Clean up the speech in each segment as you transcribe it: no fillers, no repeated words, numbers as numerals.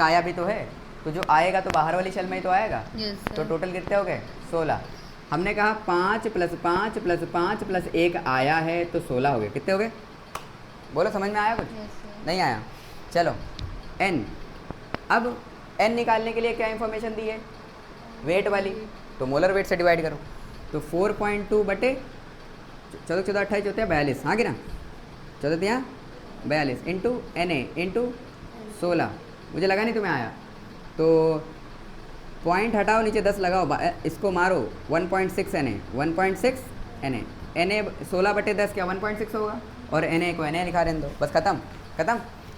आया भी तो है, तो जो आएगा तो बाहर वाली शेल में ही तो आएगा। yes, तो टोटल कितने हो गए 16। हमने कहा 5 + 5 + 5 + 1 आया है तो 16 हो गए। कितने हो गए बोलो, समझ में आया कुछ? yes, नहीं आया? चलो n, अब n निकालने के लिए क्या इन्फॉर्मेशन दी है? वेट वाली, तो मोलर वेट से डिवाइड करो। तो 4.2 बटे 14 14 28 होते हैं 42, हाँ कि ना? 14 यहाँ 42 इंटू Na इंटू 16। मुझे लगा नहीं तुम्हें आया, तो पॉइंट हटाओ, नीचे 10 लगाओ, इसको मारो 1.6 Na 1.6 Na। Na 16 बटे 10 क्या 1.6 होगा, और Na को Na लिखा रहने दो, बस ख़त्म।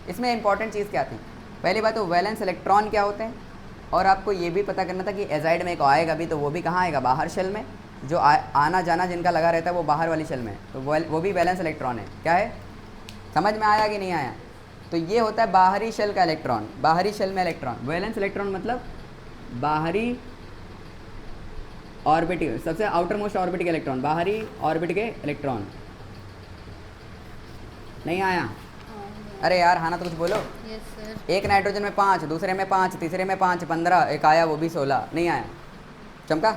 इसमें इंपॉर्टेंट चीज़ क्या थी? पहली बात तो वैलेंस इलेक्ट्रॉन क्या होते हैं, और आपको ये भी पता करना था कि एजाइड में एक आएगा भी, तो वो भी कहाँ आएगा? बाहर शेल में। जो आना जाना जिनका लगा रहता है वो बाहर वाली शेल में, तो वो भी वैलेंस इलेक्ट्रॉन है। क्या है, समझ में आया कि नहीं आया? तो ये होता है बाहरी शेल का इलेक्ट्रॉन, बाहरी शेल में इलेक्ट्रॉन। वैलेंस इलेक्ट्रॉन मतलब बाहरी ऑर्बिट, सबसे आउटर मोस्ट ऑर्बिट के इलेक्ट्रॉन, बाहरी ऑर्बिट के इलेक्ट्रॉन। नहीं आया? अरे यार हाँ ना, तो कुछ बोलो। yes, sir. एक नाइट्रोजन में 5, दूसरे में 5, तीसरे में 5, 15, एक आया वो भी 16। नहीं आया? चमका?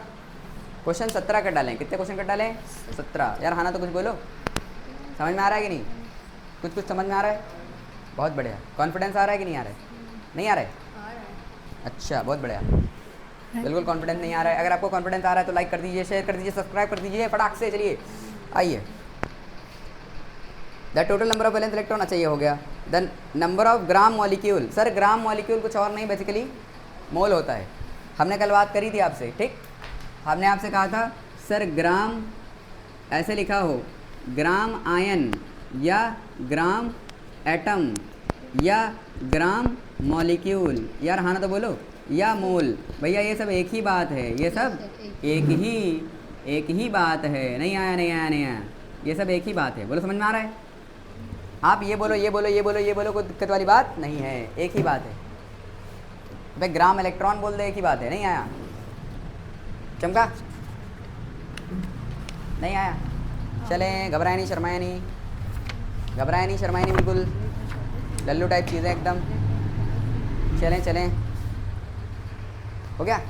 क्वेश्चन 17 कर डालें। कितने क्वेश्चन कर डालें? 17। यार हाँ ना, तो कुछ बोलो। समझ में आ रहा है कि नहीं? कुछ समझ में आ रहा है? बहुत बढ़िया। कॉन्फिडेंस आ रहा है कि नहीं आ रहा है? नहीं आ रहा है? अच्छा, बहुत बढ़िया। बिल्कुल कॉन्फिडेंस नहीं आ रहा है। अगर आपको कॉन्फिडेंस आ रहा है तो लाइक कर दीजिए, शेयर कर दीजिए, सब्सक्राइब कर दीजिए फटाक से। चलिए आइए। The total number of valence electron, अच्छा ये हो गया। The number of gram molecule, sir gram molecule कुछ और नहीं, बेसिकली मोल होता है। हमने कल बात करी थी आपसे, ठीक? हमने आपसे कहा था सर ग्राम ऐसे लिखा हो, ग्राम आयन या ग्राम एटम या ग्राम मॉलिक्यूल। यार हाँ ना तो बोलो, या मोल। भैया ये सब एक ही बात है, ये सब एक ही बात है। नहीं आया? ये सब एक ही बात है। बोलो, समझ में आ रहा है? आप ये बोलो, ये बोलो, ये बोलो, ये बोलो, कोई दिक्कत वाली बात नहीं है, एक ही बात है। भाई ग्राम इलेक्ट्रॉन बोल दे, एक ही बात है। नहीं आया? चमका? नहीं आया? चलें, घबराए नहीं, शर्माए नहीं, बिल्कुल लल्लू टाइप चीज़ें एकदम। चलें हो गया?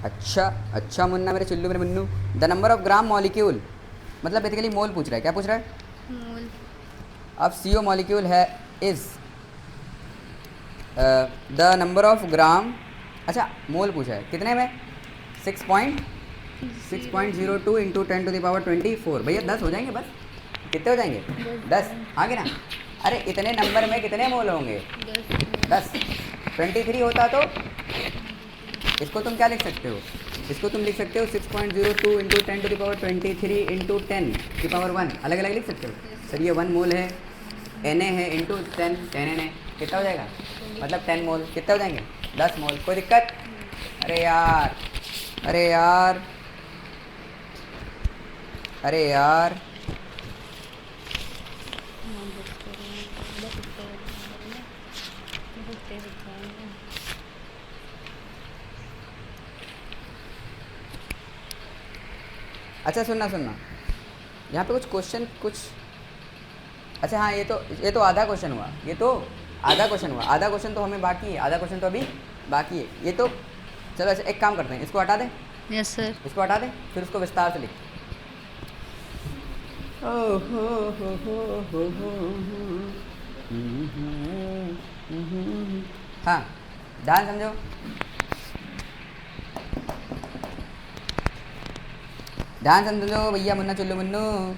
अच्छा मुन्ना, मेरे चुल्लू, मेरे Munnu. The number of gram molecule मतलब बेसिकली मोल पूछ रहा है। क्या पूछ रहा है? मोल। अब CO मॉलिक्यूल है is the number of gram. अच्छा, मोल पूछा है कितने में? 6.02 इंटू 10⁻24। भैया 10 हो जाएंगे बस। कितने हो जाएंगे? 10, आगे ना। अरे इतने नंबर में कितने मोल होंगे? 10। 23 होता तो इसको तुम क्या लिख सकते हो? इसको तुम लिख सकते हो 6.02 इंटू 10⁻23 इंटू 10⁻1। अलग अलग लिख सकते हो। सर ये 1 मोल है, Na है इंटू 10 Na। कितना हो जाएगा? मतलब 10 मोल। कितने हो जाएंगे? 10 मोल। कोई दिक्कत? अरे यार अच्छा सुनना, यहाँ पे कुछ क्वेश्चन अच्छा हाँ, ये तो आधा क्वेश्चन हुआ। आधा क्वेश्चन तो हमें बाकी है, आधा क्वेश्चन तो अभी बाकी है। ये तो चलो ऐसे एक काम करते हैं, इसको हटा दें। Yes sir. इसको हटा दें, फिर उसको विस्तार से लिख। हाँ, ध्यान समझो। भैया मुन्ना, चुल्लू मुन्नू।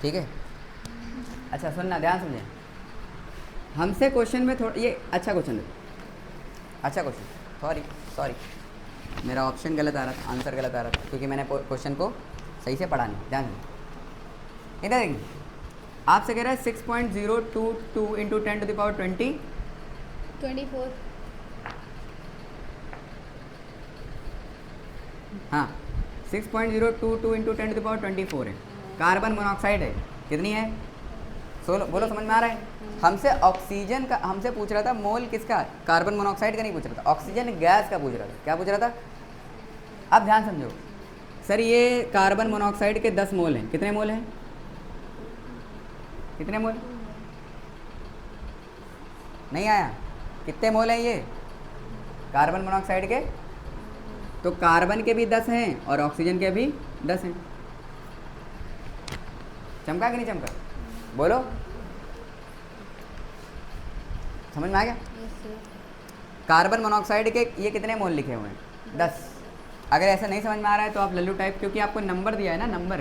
ठीक है? अच्छा सुनना, ध्यान समझें। हमसे क्वेश्चन में थोड़ा ये अच्छा क्वेश्चन, सॉरी मेरा ऑप्शन गलत आ रहा था, आंसर गलत आ रहा था, क्योंकि मैंने क्वेश्चन को सही से पढ़ा नहीं। ध्यान दें, इधर देखिए, आपसे कह रहा है 6.022 इंटू 10⁻24। हाँ, 6.022 इंटू 10⁻24 है। कार्बन मोनोऑक्साइड है, कितनी है? 16। बोलो, समझ में आ रहा है? हमसे ऑक्सीजन का हमसे पूछ रहा था, मोल किसका? कार्बन मोनोऑक्साइड का नहीं पूछ रहा था, ऑक्सीजन गैस का पूछ रहा था। क्या पूछ रहा था? अब ध्यान समझो, सर ये कार्बन मोनोऑक्साइड के 10 मोल हैं, कितने मोल हैं, कितने मोल, नहीं आया, कितने मोल हैं ये कार्बन मोनोऑक्साइड के, तो कार्बन के भी 10 हैं और ऑक्सीजन के भी 10 हैं। चमका कि नहीं चमका, बोलो, समझ में आ गया। कार्बन मोनोऑक्साइड के ये कितने मोल लिखे हुए हैं, 10। अगर ऐसा नहीं समझ में आ रहा है तो आप लल्लू टाइप, क्योंकि आपको नंबर दिया है ना, नंबर,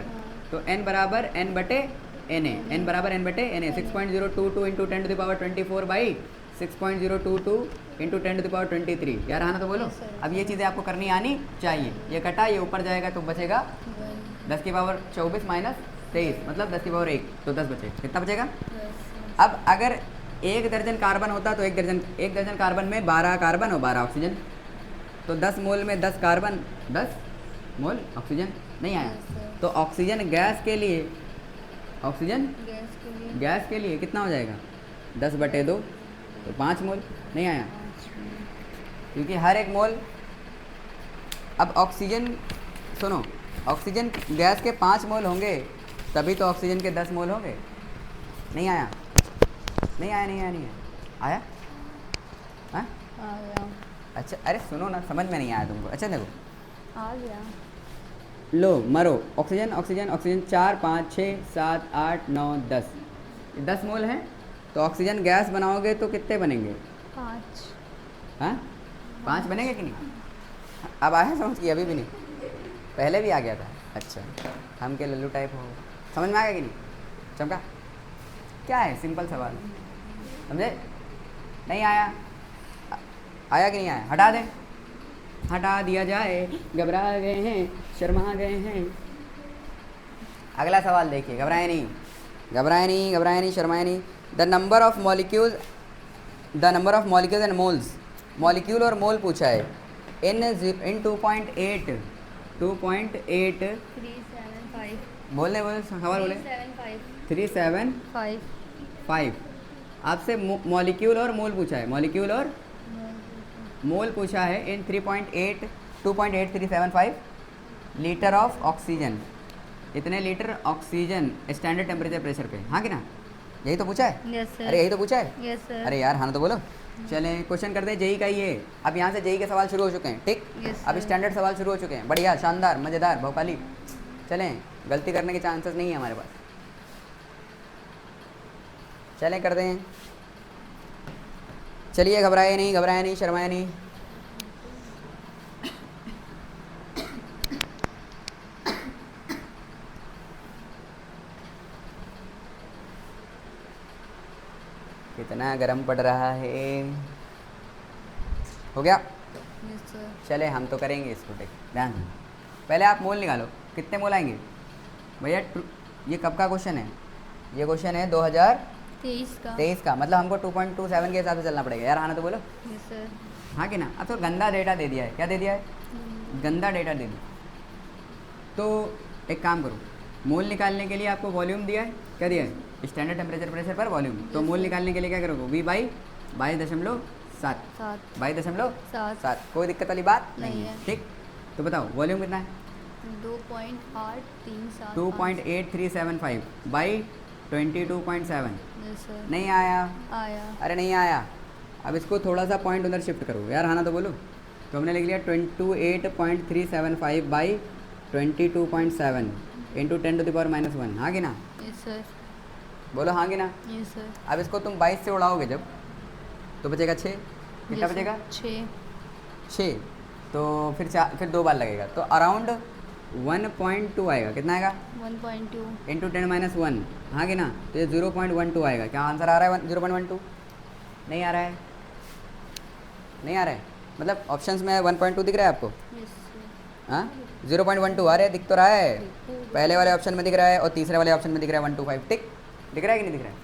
तो n बराबर n बटे एन ए, n बराबर n बटे N A, 6.022 into 10 to the power 24 by 6.022 into 10 to the power 23। यार आना तो बोलो। अब ये चीज़ें आपको करनी आनी चाहिए। ये कटा, ये ऊपर जाएगा तो बचेगा 10 की पावर 24 माइनस 23, मतलब 10 की पावर 1, तो 10 बचे, कितना बचेगा। अब अगर 1 दर्जन कार्बन होता तो 1 दर्जन कार्बन में 12 कार्बन और 12 ऑक्सीजन, तो 10 मोल में 10 कार्बन 10 मोल ऑक्सीजन, नहीं आया। तो ऑक्सीजन गैस के लिए, ऑक्सीजन गैस के लिए कितना हो जाएगा, 10 बटे 2, तो 5 मोल, नहीं आया, क्योंकि हर एक मोल, अब ऑक्सीजन, सुनो, ऑक्सीजन गैस के 5 मोल होंगे तभी तो ऑक्सीजन के 10 मोल होंगे, नहीं आया, नहीं आया, नहीं आया, नहीं आया, आया, हाँ? अच्छा, अरे सुनो ना, समझ में नहीं आया तुमको। अच्छा देखो, आ गया, लो मरो, ऑक्सीजन ऑक्सीजन ऑक्सीजन 4 5 6 7 8 9 10, 10 मोल हैं, तो ऑक्सीजन गैस बनाओगे तो कितने बनेंगे, 5, हाँ 5 बनेंगे कि नहीं। अब आया समझ की, अभी भी नहीं, पहले भी आ गया था। अच्छा, हम के लल्लू टाइप हो, समझ में आ गया कि नहीं, चमका, क्या है, सिंपल सवाल, समझे, नहीं आया, आया कि नहीं आया, हटा दें, हटा दिया जाए, घबरा गए हैं, शर्मा गए हैं। अगला सवाल देखिए, घबराए नहीं, घबराए नहीं, घबराए नहीं, शर्माए नहीं। The number of molecules, the number of molecules and moles, molecule और मोल पूछा है, इन 2.8 375, बोले बोले सवाल बोले, 375, 375, आपसे मॉलिक्यूल और मोल पूछा है, मॉलिक्यूल और मोल पूछा है इन 2.8375 लीटर ऑफ ऑक्सीजन, इतने litre oxygen standard temperature pressure पे, हाँ कि ना, यही तो पूछा है। यस सर, अरे यही तो पूछा है, यस सर, अरे यार हाँ तो बोलो। चलें क्वेश्चन करते हैं जेई का ही है। अब यहाँ से जेई के सवाल शुरू हो चुके हैं, ठीक, Yes, अब sir. स्टैंडर्ड सवाल शुरू हो चुके हैं, बढ़िया, शानदार, मज़ेदार, भोपाली। चलें, गलती करने के चांसेस नहीं है हमारे पास, चलें करते हैं। चलिए, घबराए नहीं, घबराए नहीं, शर्माए नहीं। कितना गर्म पड़ रहा है, हो गया। यस सर, चले हम तो करेंगे इसको, टेक ध्यान से। पहले आप मोल निकालो, कितने मोल आएंगे भैया। ये कब का क्वेश्चन है, ये क्वेश्चन है 2023 का, मतलब हमको 2.27 के हिसाब से चलना पड़ेगा। यार हाँ ना तो बोलो, यस सर, हाँ कि ना। अब तो गंदा डेटा दे दिया है, क्या दे दिया है, गंदा डेटा दे दिया। तो एक काम करो, मोल निकालने के लिए आपको वॉल्यूम दिया है, क्या दिया है, स्टैंडर्ड टेम्परेचर प्रेशर पर वॉल्यूम। तो मोल निकालने के लिए क्या करोगे, V बाई 22.7, 22.7, कोई दिक्कत वाली बात नहीं है, ठीक। तो बताओ वॉल्यूम कितना है, 2.8375 बाई 22.7, यस सर, नहीं आया, आया, अरे नहीं आया। अब इसको थोड़ा सा पॉइंट उधर शिफ्ट करो, यार हाँ ना तो बोलो। तो हमने लिख लिया 28.375 by 22.7 into 10 to the power -1, हाँ कि ना, यस सर, बोलो हाँ कि ना। यस सर, अब इसको तुम 22 से उड़ाओगे जब, तो बचेगा 6, कितना बचेगा, 6। तो फिर 2 बार लगेगा, तो अराउंड 1.2 आएगा, कितना आएगा, 1.2, इंटू 10-1, हाँ कि ना। तो ये 0.12 आएगा। क्या आंसर आ रहा है 0.12, नहीं आ रहा है, नहीं आ रहा है, मतलब ऑप्शंस में 1.2 दिख रहा है आपको, यस सर, हाँ 0.12 आ रहा है, दिख तो रहा है, पहले वाले ऑप्शन में दिख रहा है और तीसरे वाले ऑप्शन में दिख रहा है 125, टिक, दिख रहा है कि नहीं दिख रहा है।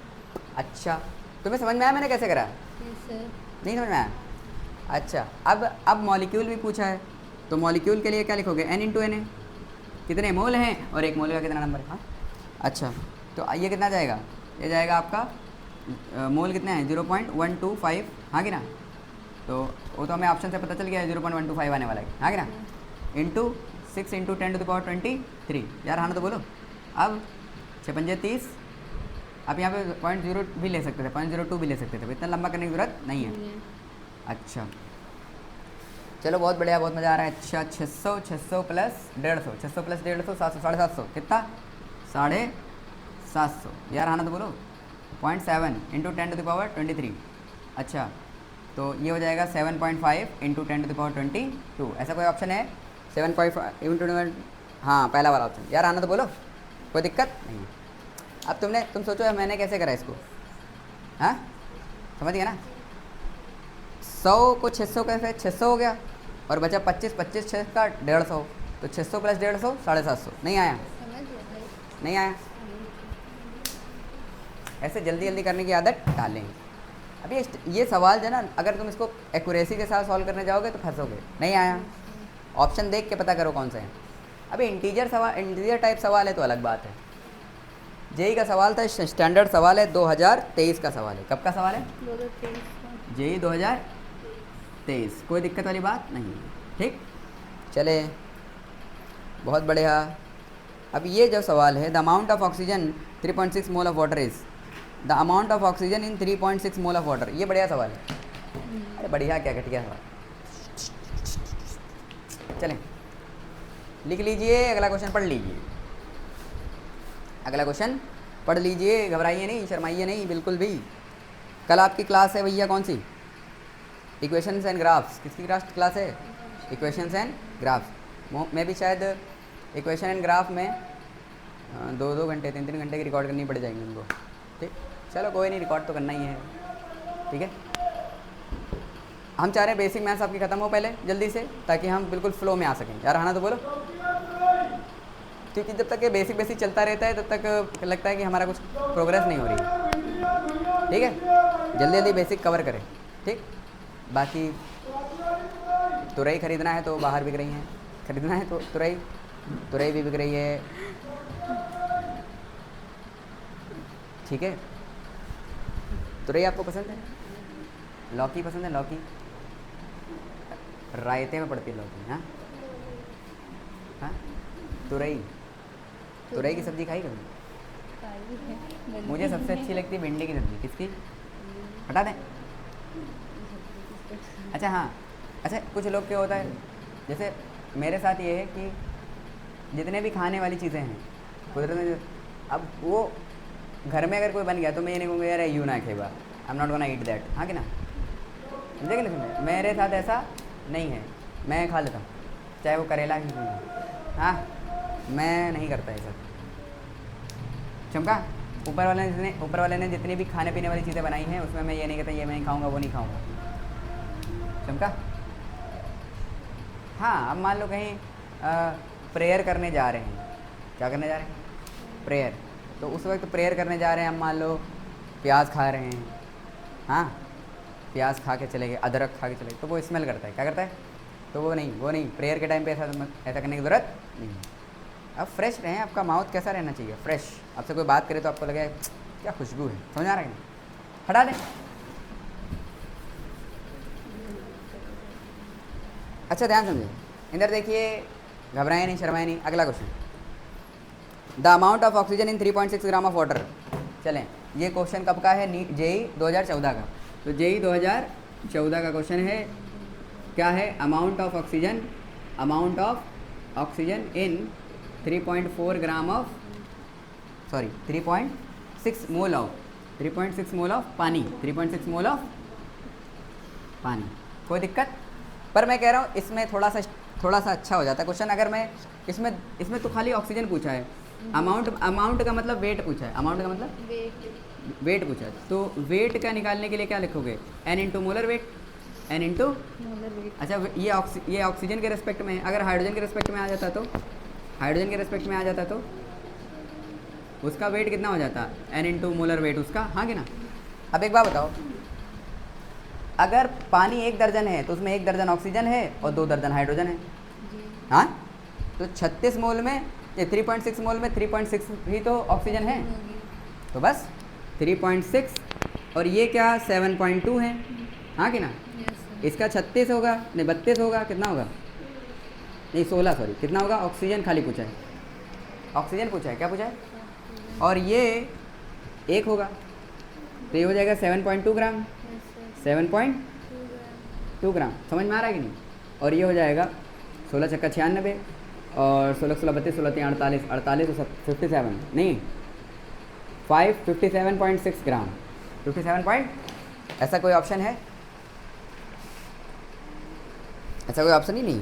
अच्छा, तुम्हें समझ में आया मैंने कैसे करा, यस सर, नहीं समझ में आया। अच्छा, अब मॉलिक्यूल भी पूछा है, तो मॉलिक्यूल के लिए क्या लिखोगे, n इंटू एन, कितने मोल हैं और एक मोल का कितना नंबर है, हाँ। अच्छा, तो ये कितना जाएगा, ये जाएगा आपका मोल कितने हैं 0.125, हाँ कि ना। तो वो तो हमें ऑप्शन से पता चल गया है 0.125 आने वाला है, हाँ कि ना, इंटू 6 इंटू 10⁻23। यार हाँ ना तो बोलो। अब 6 पंजे 30, अब यहाँ पे 0.0 भी ले सकते थे, 0.02 भी ले सकते थे, इतना लंबा करने की जरूरत नहीं है। अच्छा चलो बहुत बढ़िया, बहुत मज़ा आ रहा है। अच्छा 600 प्लस 150, 600 प्लस 150 700, 750 कितना 750। यार आना तो बोलो। 0.7 इंटू 10⁻23। अच्छा तो ये हो जाएगा 7.5 इंटू 10⁻22। ऐसा कोई ऑप्शन है 7.5 इंटू, हाँ पहला वाला ऑप्शन। यार आना तो बोलो, कोई दिक्कत नहीं है। अब तुम सोचो मैंने कैसे करा इसको, हाँ समझ गया ना। 100 को 600 कैसे 600 हो गया और बचा 25, 25 6 का 150, तो 600 प्लस 150 750। नहीं आया, समझ गया भाई। नहीं आया। ऐसे जल्दी जल्दी करने की आदत डालें। अभी ये सवाल जो है ना, अगर तुम इसको एक्यूरेसी के साथ सॉल्व करने जाओगे तो फंसोगे। नहीं आया, ऑप्शन देख के पता करो कौन सा है। अभी इंटीजर टाइप सवाल है तो अलग बात है। जेई का सवाल था, स्टैंडर्ड सवाल है, 2023 का सवाल है। कब का सवाल है? 2023। जेई 2023, कोई दिक्कत वाली बात नहीं है। ठीक चले, बहुत बढ़िया। अब ये जो सवाल है, the amount of oxygen 3.6 mole of water is, the amount of oxygen in 3.6 mole of water. ये बढ़िया सवाल है। अरे बढ़िया क्या घटिया सवाल। चलें लिख लीजिए, अगला क्वेश्चन पढ़ लीजिए। अगला क्वेश्चन पढ़ लीजिए, घबराइए नहीं, शर्माइए नहीं बिल्कुल भी। कल आपकी क्लास है भैया, कौन सी? Equations and graphs. किसकी क्लास है? Equations and graphs. मैं भी शायद इक्वेशन एंड ग्राफ में 2-2 घंटे 3-3 घंटे की रिकॉर्ड करनी पड़ जाएंगी उनको। ठीक चलो कोई नहीं, रिकॉर्ड तो करना ही है। ठीक है, हम चाह रहे हैं बेसिक मैथ्स आपकी ख़त्म हो पहले जल्दी से, ताकि हम बिल्कुल फ्लो में आ सकें। यार हाँ तो बोलो, क्योंकि जब तक ये बेसिक चलता रहता है तब तक लगता है कि हमारा कुछ प्रोग्रेस नहीं हो रही है। ठीक है, जल्दी जल्दी बेसिक कवर करें। ठीक, बाकी तुरई ख़रीदना है तो बाहर बिक रही हैं, ख़रीदना है तो तुरई भी बिक रही है। ठीक है, तुरई आपको पसंद है? लौकी पसंद है? लौकी रायते में पड़ती है लौकी। हाँ हाँ, तुरई की सब्ज़ी खाई कभी? मुझे सबसे अच्छी लगती है भिंडी की सब्ज़ी। किसकी? हटा दें। अच्छा हाँ, अच्छा कुछ लोग क्या होता है, जैसे मेरे साथ ये है कि जितने भी खाने वाली चीज़ें हैं कुदरत में, अब वो घर में अगर कोई बन गया तो मैं ये नहीं कहूँगा यार यू ना खेबा, I am not gonna eat that. हाँ कि ना, देखिए ना, मेरे साथ ऐसा नहीं है, मैं खा लेता हूँ चाहे वो करेला ही क्यों ना। हाँ मैं नहीं करता ये सब। चमका, ऊपर वाले ने जितनी भी खाने पीने वाली चीज़ें बनाई हैं उसमें मैं ये नहीं कहता ये मैं नहीं खाऊंगा वो नहीं खाऊंगा। चमका, हाँ अब मान लो कहीं प्रेयर करने जा रहे हैं, क्या करने जा रहे हैं? प्रेयर। तो उस वक्त प्रेयर करने जा रहे हैं, हम मान लो प्याज खा रहे हैं, हाँ प्याज खा के चले गए, अदरक खा के चले गए, तो वो स्मेल करता है। क्या करता है? तो वो नहीं प्रेयर के टाइम पे ऐसा करने की ज़रूरत नहीं है। अब फ्रेश रहें, आपका माउथ कैसा रहना चाहिए? फ्रेश। आपसे कोई बात करे तो आपको लगे क्या खुशबू है, समझ आ रहा है ना? हटा दें। अच्छा ध्यान समझिए, इधर देखिए, घबराए नहीं, शर्माए नहीं। अगला question, the amount of oxygen in 3.6 gram of water. चलें, ये क्वेश्चन कब का है? जेई 2014 का। तो जेई 2014 का क्वेश्चन है, क्या है? Amount of oxygen in 3.4 gram of 3.6 mole of पानी। 3.6 मोल ऑफ पानी। कोई दिक्कत? पर मैं कह रहा हूँ इसमें थोड़ा सा अच्छा हो जाता है क्वेश्चन अगर मैं इसमें तो खाली ऑक्सीजन पूछा है, अमाउंट का मतलब वेट पूछा है, अमाउंट का मतलब वेट पूछा है। तो वेट का निकालने के लिए क्या लिखोगे? n into molar weight, n into molar weight. अच्छा ये ऑक्सीजन के रेस्पेक्ट में है। अगर हाइड्रोजन के रेस्पेक्ट में आ जाता तो उसका वेट कितना हो जाता? n इंटू मोलर वेट उसका। हाँ कि ना? अब एक बात बताओ, अगर पानी 1 दर्जन है तो उसमें 1 दर्जन ऑक्सीजन है और 2 दर्जन हाइड्रोजन है। हाँ, तो 36 मोल में, ये 3.6 मोल में 3.6 ही तो ऑक्सीजन है। तो बस 3.6 और ये क्या 7.2 है। हाँ कि ना? इसका 36 होगा नहीं 32 होगा, कितना होगा? नहीं 16 सॉरी, कितना होगा? ऑक्सीजन खाली पूछा है, ऑक्सीजन पूछा है, क्या पूछा है? और ये 1 होगा, तो ये हो जाएगा 7.2 ग्राम, 7.2 ग्राम। समझ में आ रहा है कि नहीं? और ये हो जाएगा 16 छक्का 96 और 16 16 32 16 3 48 48 और 57 नहीं 57.6 ग्राम, 57 पॉइंट। ऐसा कोई ऑप्शन है? ऐसा कोई ऑप्शन ही नहीं।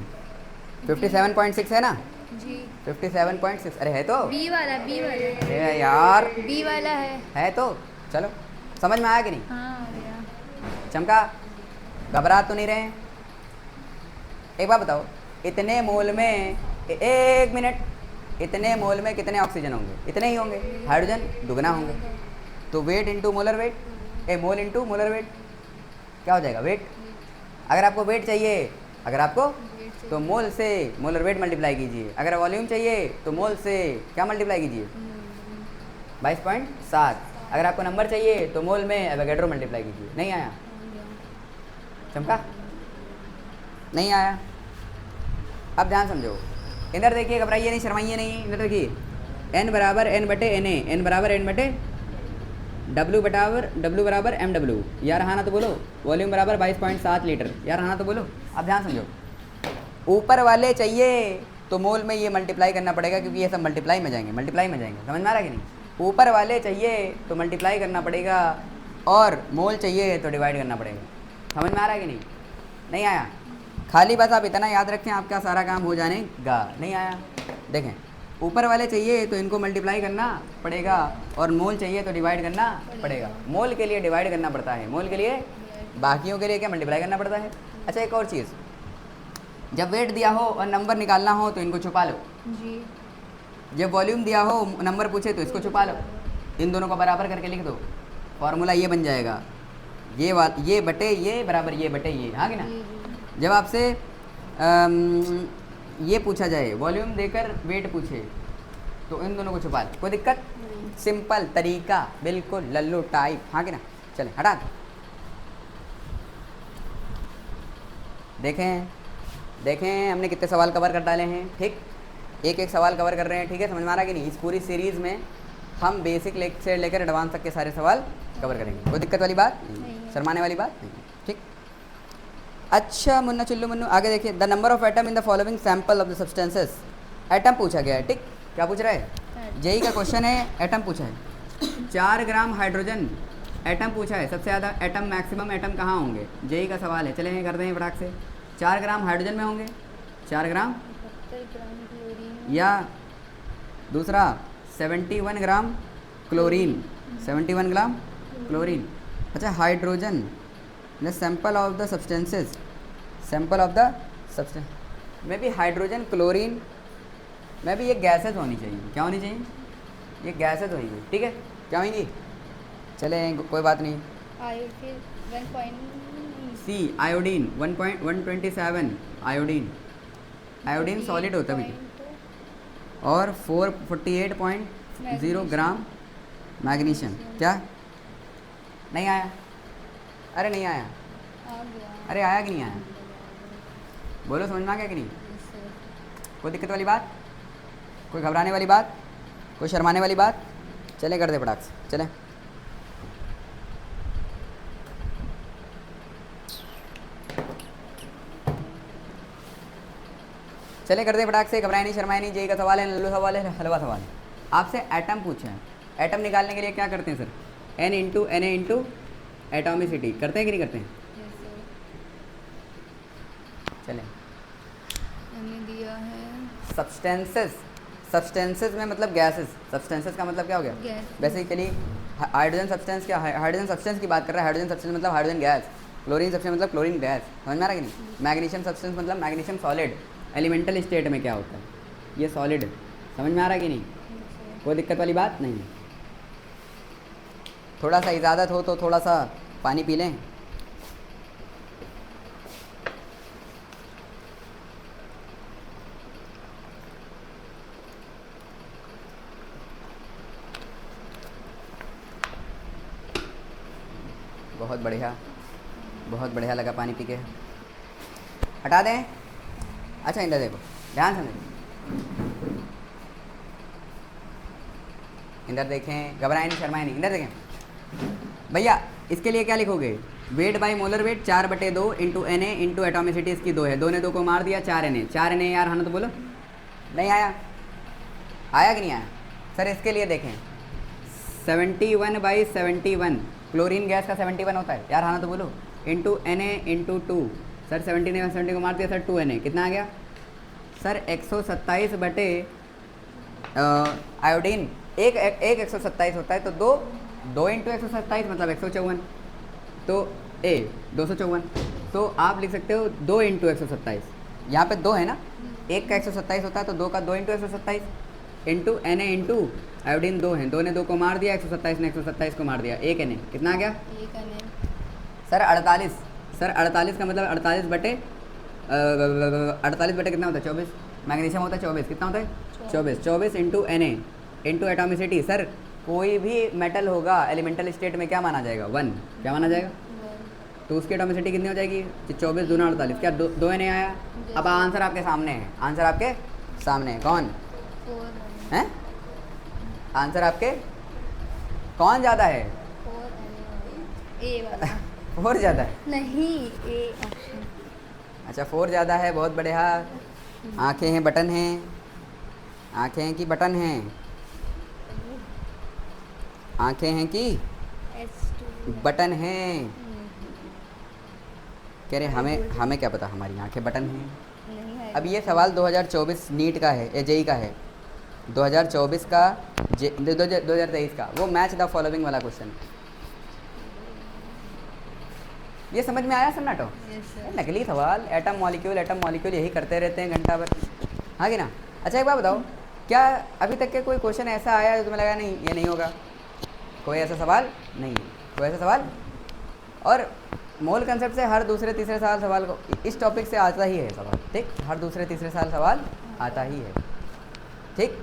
57.6 है ना? जी 57.6 अरे है तो? बी वाला अरे यार बी वाला है तो चलो, समझ में आया कि नहीं? हाँ भैया चमका, घबरा तो नहीं रहे हैं? एक बात बताओ, इतने मोल में 1 मिनट, इतने मोल में कितने ऑक्सीजन होंगे? इतने ही होंगे। हाइड्रोजन दुगना होंगे, तो weight into molar weight, mole into molar weight क्या हो जाएगा? वेट। अगर आपको वेट चाहिए, अगर आपको, तो मोल से मोलर वेट मल्टीप्लाई कीजिए। अगर वॉल्यूम चाहिए तो मोल से क्या मल्टीप्लाई कीजिए? 22.7। अगर आपको नंबर चाहिए तो मोल में एवोगैड्रो मल्टीप्लाई कीजिए। नहीं आया? चमका, नहीं आया? अब ध्यान समझो, इधर देखिए, घबराइए नहीं, शर्माइए नहीं। इधर देखिए, n बराबर n बटे Na, n बराबर n बटे W बराबर mw। यार हाँ ना तो बोलो। वॉल्यूम बराबर 22.7 लीटर। यार हाँ ना तो बोलो। अब ध्यान समझो, ऊपर वाले चाहिए तो मोल में ये मल्टीप्लाई करना पड़ेगा, क्योंकि ये सब मल्टीप्लाई में जाएंगे, मल्टीप्लाई में जाएंगे। समझ में आ रहा है कि नहीं? ऊपर वाले चाहिए तो मल्टीप्लाई करना पड़ेगा, और मोल चाहिए तो डिवाइड करना पड़ेगा। समझ में आ रहा है कि नहीं? नहीं आया? खाली बस आप इतना याद रखें, आपका सारा काम हो जानेगा। नहीं आया? देखें, ऊपर वाले चाहिए तो इनको मल्टीप्लाई करना पड़ेगा, और मोल चाहिए तो डिवाइड करना पड़ेगा। मोल के लिए डिवाइड करना पड़ता है, मोल के लिए, बाकियों के लिए क्या मल्टीप्लाई करना पड़ता है। अच्छा, एक और चीज़, जब वेट दिया हो और नंबर निकालना हो तो इनको छुपा लो। जी जब वॉल्यूम दिया हो, नंबर पूछे तो इसको छुपा लो। इन दोनों को बराबर करके लिख दो, फॉर्मूला ये बन जाएगा, ये बटे ये बराबर ये बटे ये। हाँ कि ना? जब आपसे ये पूछा जाए, वॉल्यूम देकर वेट पूछे, तो इन दोनों को छुपा लो। कोई दिक्कत? सिंपल तरीका, बिल्कुल लल्लू टाइप। हाँ कि ना? चले हटा दो। देखें हमने कितने सवाल कवर कर डाले हैं। ठीक, एक एक सवाल कवर कर रहे हैं। ठीक है, समझ में आ रहा कि नहीं? इस पूरी सीरीज़ में हम बेसिक से लेकर एडवांस तक के सारे सवाल कवर करेंगे। कोई दिक्कत वाली बात नहीं, शर्माने वाली बात नहीं। ठीक, अच्छा मुन्ना चुल्लू मुन्नू, आगे देखिए। The number of atom in the following sample of the substances. Atom पूछा गया है। ठीक, क्या पूछ रहा है? जेई का क्वेश्चन है, एटम पूछा है। 4 ग्राम हाइड्रोजन एटम पूछा है। सबसे ज़्यादा एटम, मैक्सिमम एटम कहाँ होंगे? जेई का सवाल है। चले कर दें फटाक से। 4 ग्राम हाइड्रोजन में होंगे, 4 ग्राम, या दूसरा 71 ग्राम क्लोरीन, 71 ग्राम क्लोरीन। अच्छा, hydrogen the sample of the substances, sample of the substance में भी हाइड्रोजन क्लोरीन में भी ये गैसेज होनी चाहिए। क्या होनी चाहिए? ये गैसेज होगी। ठीक है, क्या होंगी? चले कोई बात नहीं। सी आयोडीन 1.127 आयोडीन सॉलिड होता भी, और 448.0 ग्राम मैग्नीशियम। क्या? नहीं आया? अरे नहीं आया? अरे आया कि नहीं आया? बोलो, समझ में आ गया कि नहीं? कोई दिक्कत वाली बात, कोई घबराने वाली बात, कोई शर्माने वाली बात? चले कर दे फटाक से। चले चले कर दे फटाक से, घबराए नहीं, शर्माए नहीं। जेई का सवाल है, लल्लू सवाल है, हलवा सवाल है। आपसे एटम पूछा है। एटम निकालने के लिए क्या करते हैं sir? n into Na into atomicity करते हैं कि नहीं करते हैं? चलें, हमें दिया है सब्सटेंसेस, सब्सटेंसेस में मतलब गैसेस। सब्सटेंसेस का मतलब क्या हो गया? गैस। बेसिकली हाइड्रोजन सब्सटेंस, क्या हाइड्रोजन सब्सटेंस की बात कर रहा है। हाइड्रोजन सब्सटेंस मतलब हाइड्रोजन गैस, क्लोरीन सब्सटेंस मतलब क्लोरीन गैस। समझ में आ रहा है कि नहीं? मैग्नीशियम सब्सटेंस मतलब मैग्नीशियम सॉलिड। एलिमेंटल स्टेट में क्या होता है? ये सॉलिड। समझ में आ रहा है कि नहीं? कोई दिक्कत वाली बात नहीं। थोड़ा सा इजाज़त हो तो थोड़ा सा पानी पी लें। बहुत बढ़िया, बहुत बढ़िया लगा पानी पी के। हटा दें? अच्छा इधर देखो, ध्यान से समझें, इधर देखें, घबराएं नहीं, शर्माएं नहीं, इधर देखें भैया। इसके लिए क्या लिखोगे, weight by molar weight 4/2 into N A into atomicity इसकी 2 है, 2 ने 2 को मार दिया, 4 एन ए, 4 एन ए यार, हाँ ना तो बोलो, नहीं आया, आया कि नहीं आया? सर इसके लिए देखें 71/71 क्लोरीन गैस का 71 होता है यार, हाँ ना तो बोलो, into N A into 2, sir 70 ने 70 को मार दिया सर, 2 एन ए कितना आ गया सर 127 बटे आयोडीन, एक 127 होता है, तो 2 इंटू 127 मतलब 154, तो ए 254, तो आप लिख सकते हो 2 इंटू 127, यहाँ पे 2 है ना, एक का 127 होता है, तो 2 का 2 into 127 into N A into iodine 2 है, 2 ने 2 को मार दिया, 127 ने 127 को मार दिया, एक एन ए कितना आ गया एक एन ए सर 48, सर 48 का मतलब 48 बटे 48 बटे कितना होता है 24, मैग्नीशियम होता है 24, कितना होता है 24 into N A into atomicity, sir कोई भी मेटल होगा एलिमेंटल स्टेट में क्या माना जाएगा 1, क्या माना जाएगा, तो उसकी एटोमिसिटी कितनी हो जाएगी 24 दूना 48, क्या 2 एन ए आया। अब आंसर आपके सामने है, आंसर आपके सामने है, कौन 4 है आंसर आपके, कौन ज़्यादा है 4 ए वाला 4 ज़्यादा है, नहीं ए ऑप्शन। अच्छा 4 ज़्यादा है, बहुत बढ़िया। आंखें हैं बटन हैं, आंखें हैं कि बटन हैं, आंखें हैं कि H2 बटन हैं, कह रहे हमें क्या पता, हमारी आंखें बटन हैं। नहीं है। अब ये सवाल 2024 नीट का है, जेई का है, 2024 का 2023 का, वो मैच द फॉलोइंग वाला क्वेश्चन। ये समझ में आया सन्नाटो? Yes, sir. नकली सवाल, एटम मॉलिक्यूल यही करते रहते हैं घंटा भर, हाँ कि ना। अच्छा एक बात बताओ, क्या अभी तक के कोई क्वेश्चन ऐसा आया जो तुम्हें लगा नहीं ये नहीं होगा, कोई ऐसा सवाल नहीं, कोई ऐसा सवाल। और मोल कंसेप्ट से हर दूसरे तीसरे साल सवाल को इस टॉपिक से आता ही है सवाल, ठीक, हर दूसरे तीसरे साल सवाल आता ही है, ठीक।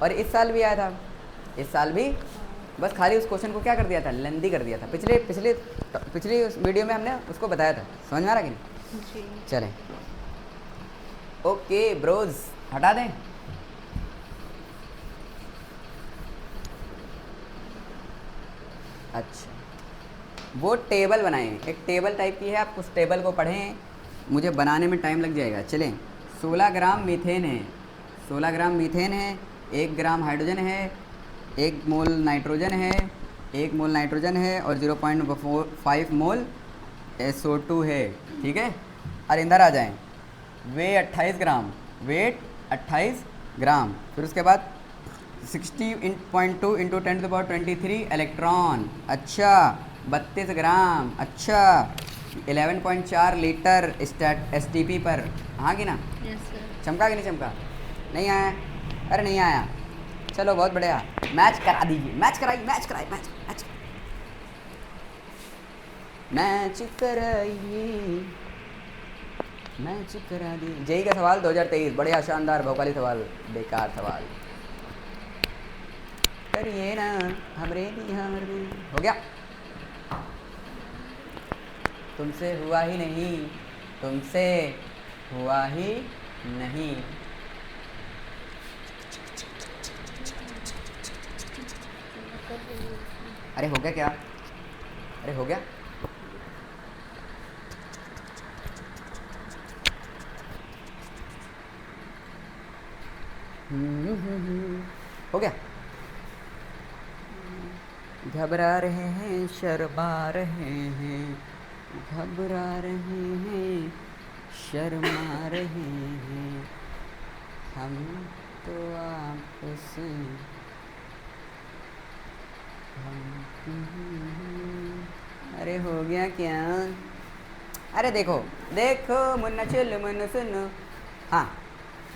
और इस साल भी आया था, इस साल भी, बस खाली उस क्वेश्चन को क्या कर दिया था, लेंदी कर दिया था। पिछली उस वीडियो में हमने उसको बताया था, समझ में आ रहा कि नहीं? जी। चलें, ओके ब्रोज, हटा दें। अच्छा, वो टेबल बनाएं, एक टेबल टाइप की है, आप उस टेबल को पढ़ें, मुझे बनाने में टाइम लग जाएगा। चलें, 16 ग्राम मीथेन है, 16 ग्राम मीथेन है, 1 ग्राम हाइड्रोजन है, 1 मोल नाइट्रोजन है, 1 मोल नाइट्रोजन है और 0.5 मोल SO2 है, ठीक है। और इधर आ जाएं, वेट 28 ग्राम, वेट 28 ग्राम, फिर उसके बाद 60.2 इंटू 10⁻23 इलेक्ट्रॉन, अच्छा 32 ग्राम, अच्छा 11.4 लीटर STP पर, हाँ कि ना। Yes sir. चमका कि नहीं चमका? नहीं आया, अरे नहीं आया, चलो बहुत बढ़िया। मैच करा दीजिए, मैच कराइए, मैच कराइए, मैच मैच मैच कराइए, मैच करा दिए। जेई का सवाल 2023, बढ़िया शानदार भौकाली सवाल, बेकार सवाल, करिए ना हमरे बिहार में। हो गया, तुमसे हुआ ही नहीं, तुमसे हुआ ही नहीं। अरे हो गया क्या, अरे हो गया, हो गया। घबरा रहे हैं, शर्मा रहे हैं, घबरा रहे हैं, शर्मा रहे हैं, हम तो आपसे अरे हो गया क्या, अरे देखो देखो मुन्ना चुल मुन्ना सुनो, हाँ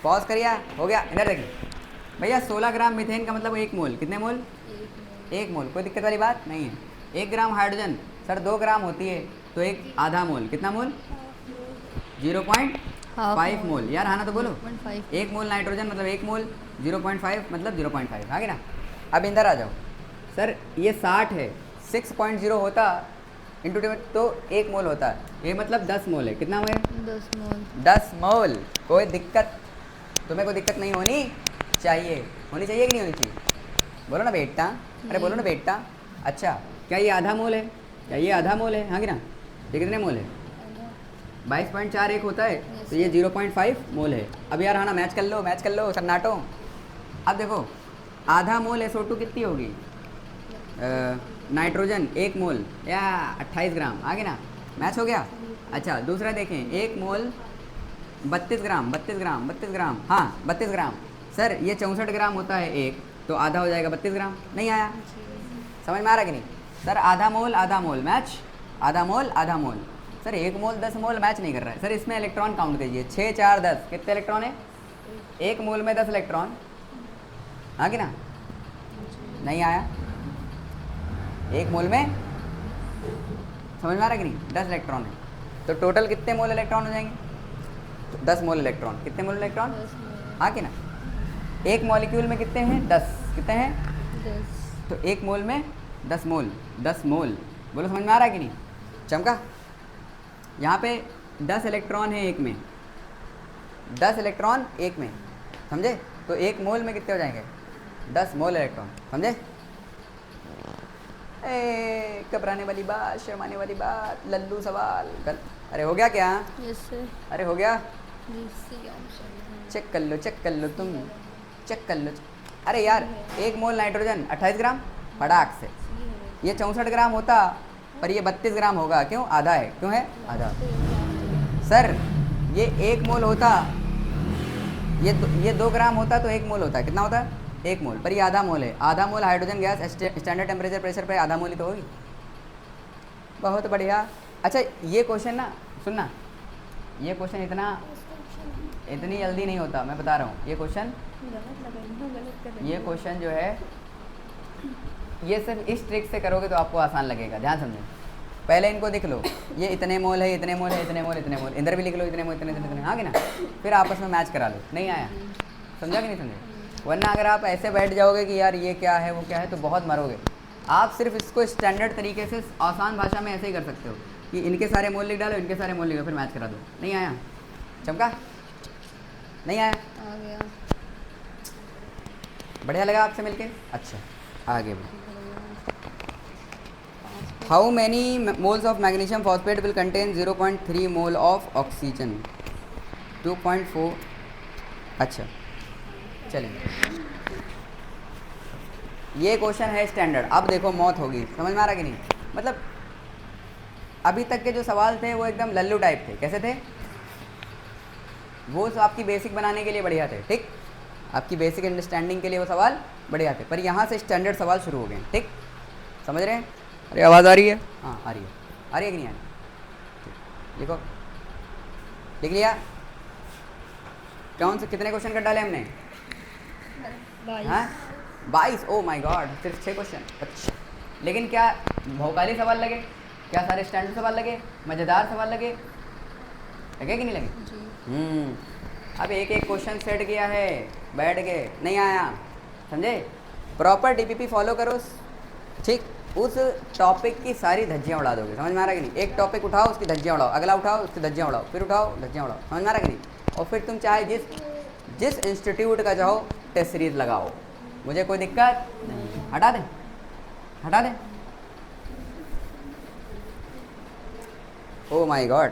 पॉज करिए, हो गया। इधर देखिए भैया, 16 ग्राम मीथेन का मतलब 1 मोल, कितने मोल, 1 मोल, कोई दिक्कत वाली बात नहीं है। 1 ग्राम हाइड्रोजन सर 2 ग्राम होती है, तो एक आधा मोल, कितना मोल, 0.5 मोल, यार हाँ ना तो बोलो। 1 मोल नाइट्रोजन मतलब 1 मोल, 0.5 मतलब 0.5, हाँ कि ना। अब इधर आ जाओ सर, ये 60 है, 6.0 होता इंटू तो 1 मोल होता है, ये मतलब 10 मोल है, कितना हुए 10 मोल। 10 मोल, कोई दिक्कत तुम्हें कोई दिक्कत नहीं होनी चाहिए। होनी चाहिए कि नहीं होनी चाहिए? बोलो ना बेटा, अरे बोलो ना बेटा। अच्छा, क्या ये आधा मोल है? क्या ये आधा मोल है? हाँ कि ना? ये कितने मोल है? 22.41 होता है, तो ये 0.5 मोल है। अब यार हाँ ना, मैच कर लो सन्नाटो। अब देखो, आधा मोल SO2 कितनी होगी? नाइट्रोजन 1 मोल या 28 ग्राम, आगे ना, मैच हो गया। अच्छा, दूसरा देखें, 1 मोल 32 ग्राम, हाँ 32 ग्राम। सर ये 64 ग्राम होता है एक, तो आधा हो जाएगा 32 ग्राम। नहीं आया? समझ में आ रहा कि नहीं? सर आधा मोल मैच, आधा मोल। सर 1 मोल 10 मोल मैच नहीं कर रहा है। सर इसमें इलेक्ट्रॉन काउंट कीजिए, 6 4 10, कितने इलेक्ट्रॉन है? 1 मोल में 10 इलेक्ट्रॉन, हाँ कि ना? नहीं आया? 1 मोल में, समझ में आ रहा कि नहीं, 10 इलेक्ट्रॉन है। तो टोटल कितने मोल इलेक्ट्रॉन हो जाएंगे? 10 मोल इलेक्ट्रॉन। कितने मोल इलेक्ट्रॉन? हाँ कि ना? एक मॉलिक्यूल में कितने हैं? 10। कितने हैं? 10। तो 1 मोल में 10 मोल, 10 मोल। बोलो समझ में आ रहा है कि नहीं? चमका? यहाँ पे 10 इलेक्ट्रॉन है एक में, 10 इलेक्ट्रॉन एक में, समझे? तो 1 मोल में कितने हो जाएंगे? 10 मोल इलेक्ट्रॉन, समझे? ए घबराने वाली बात, शर्माने वाली बात, लल्लू सवाल कर। अरे हो गया क्या? Yes sir. अरे हो गया? C option. चेक कर लो तुम, चेक कर लो। अरे यार 1 मोल नाइट्रोजन 28 ग्राम, फटाक से। ये 64 ग्राम होता, पर ये 32 ग्राम होगा, क्यों? आधा है। क्यों है आधा? सर ये 1 मोल होता, ये 2 ग्राम होता तो 1 मोल होता। कितना होता? 1 मोल, पर ये आधा मोल है। आधा मोल hydrogen gas standard temperature pressure पे आधा मोल ही तो होगी। बहुत बढ़िया। अच्छा ये क्वेश्चन ना, सुनना, ये क्वेश्चन इतनी जल्दी नहीं होता, मैं बता रहा हूँ। ये क्वेश्चन जो है, ये सिर्फ इस ट्रिक से करोगे तो आपको आसान लगेगा। ध्यान समझो, पहले इनको देख लो, ये इतने मोल है, इतने मोल, इधर भी लिख लो इतने मोल, इतने, हाँ कि ना? फिर आपस में मैच करा लो। नहीं आया? समझा कि नहीं समझे? वरना अगर आप ऐसे बैठ जाओगे कि यार ये क्या है वो क्या है, तो बहुत मरोगे। आप सिर्फ इसको स्टैंडर्ड तरीके से आसान भाषा में ऐसे ही कर सकते हो कि इनके सारे मोल लिख डालो, इनके सारे मोल लिख दो, फिर मैच करा दो। नहीं आया? चमका? नहीं आया? आ गया। बढ़िया लगा आपसे मिलके? अच्छा, आगे बढ़ो। How many moles of magnesium phosphate will contain 0.3 mole of oxygen? 2.4। अच्छा चलें, ये क्वेश्चन है स्टैंडर्ड। अब देखो मौत होगी, समझ में आ रहा कि नहीं? मतलब अभी तक के जो सवाल थे वो एकदम लल्लू टाइप थे। कैसे थे वो? आपकी बेसिक बनाने के लिए बढ़िया थे, ठीक? आपकी बेसिक अंडरस्टैंडिंग के लिए वो सवाल बढ़िया थे, पर यहाँ से स्टैंडर्ड सवाल शुरू हो गए, ठीक? समझ रहे हैं? अरे आवाज़ आ रही है? हाँ आ रही है कि नहीं आ रही? लिखो, लिख लिया? कौन से कितने क्वेश्चन कर डाले हमने? 22। ओ माय गॉड, सिर्फ 6 क्वेश्चन। अच्छा, लेकिन क्या भौकाली सवाल लगे? क्या सारे स्टैंडर्ड सवाल लगे? मज़ेदार सवाल लगे कि नहीं लगे? अब एक एक क्वेश्चन सेट किया है, बैठ के नहीं आया, समझे? प्रॉपर DPP फॉलो करो, ठीक? उस टॉपिक की सारी धज्जियाँ उड़ा दोगे। समझ में आ रहा है कि नहीं? एक टॉपिक उठाओ, उसकी धज्जियाँ उड़ाओ, अगला उठाओ, उसकी धज्जियाँ उड़ाओ, फिर उठाओ, धज्जियाँ उड़ाओ। समझ में आ रहा है कि नहीं? और फिर तुम चाहे जिस इंस्टीट्यूट का चाहो टेस्ट सीरीज लगाओ, मुझे कोई दिक्कत नहीं। हटा दें। ओ माय गॉड,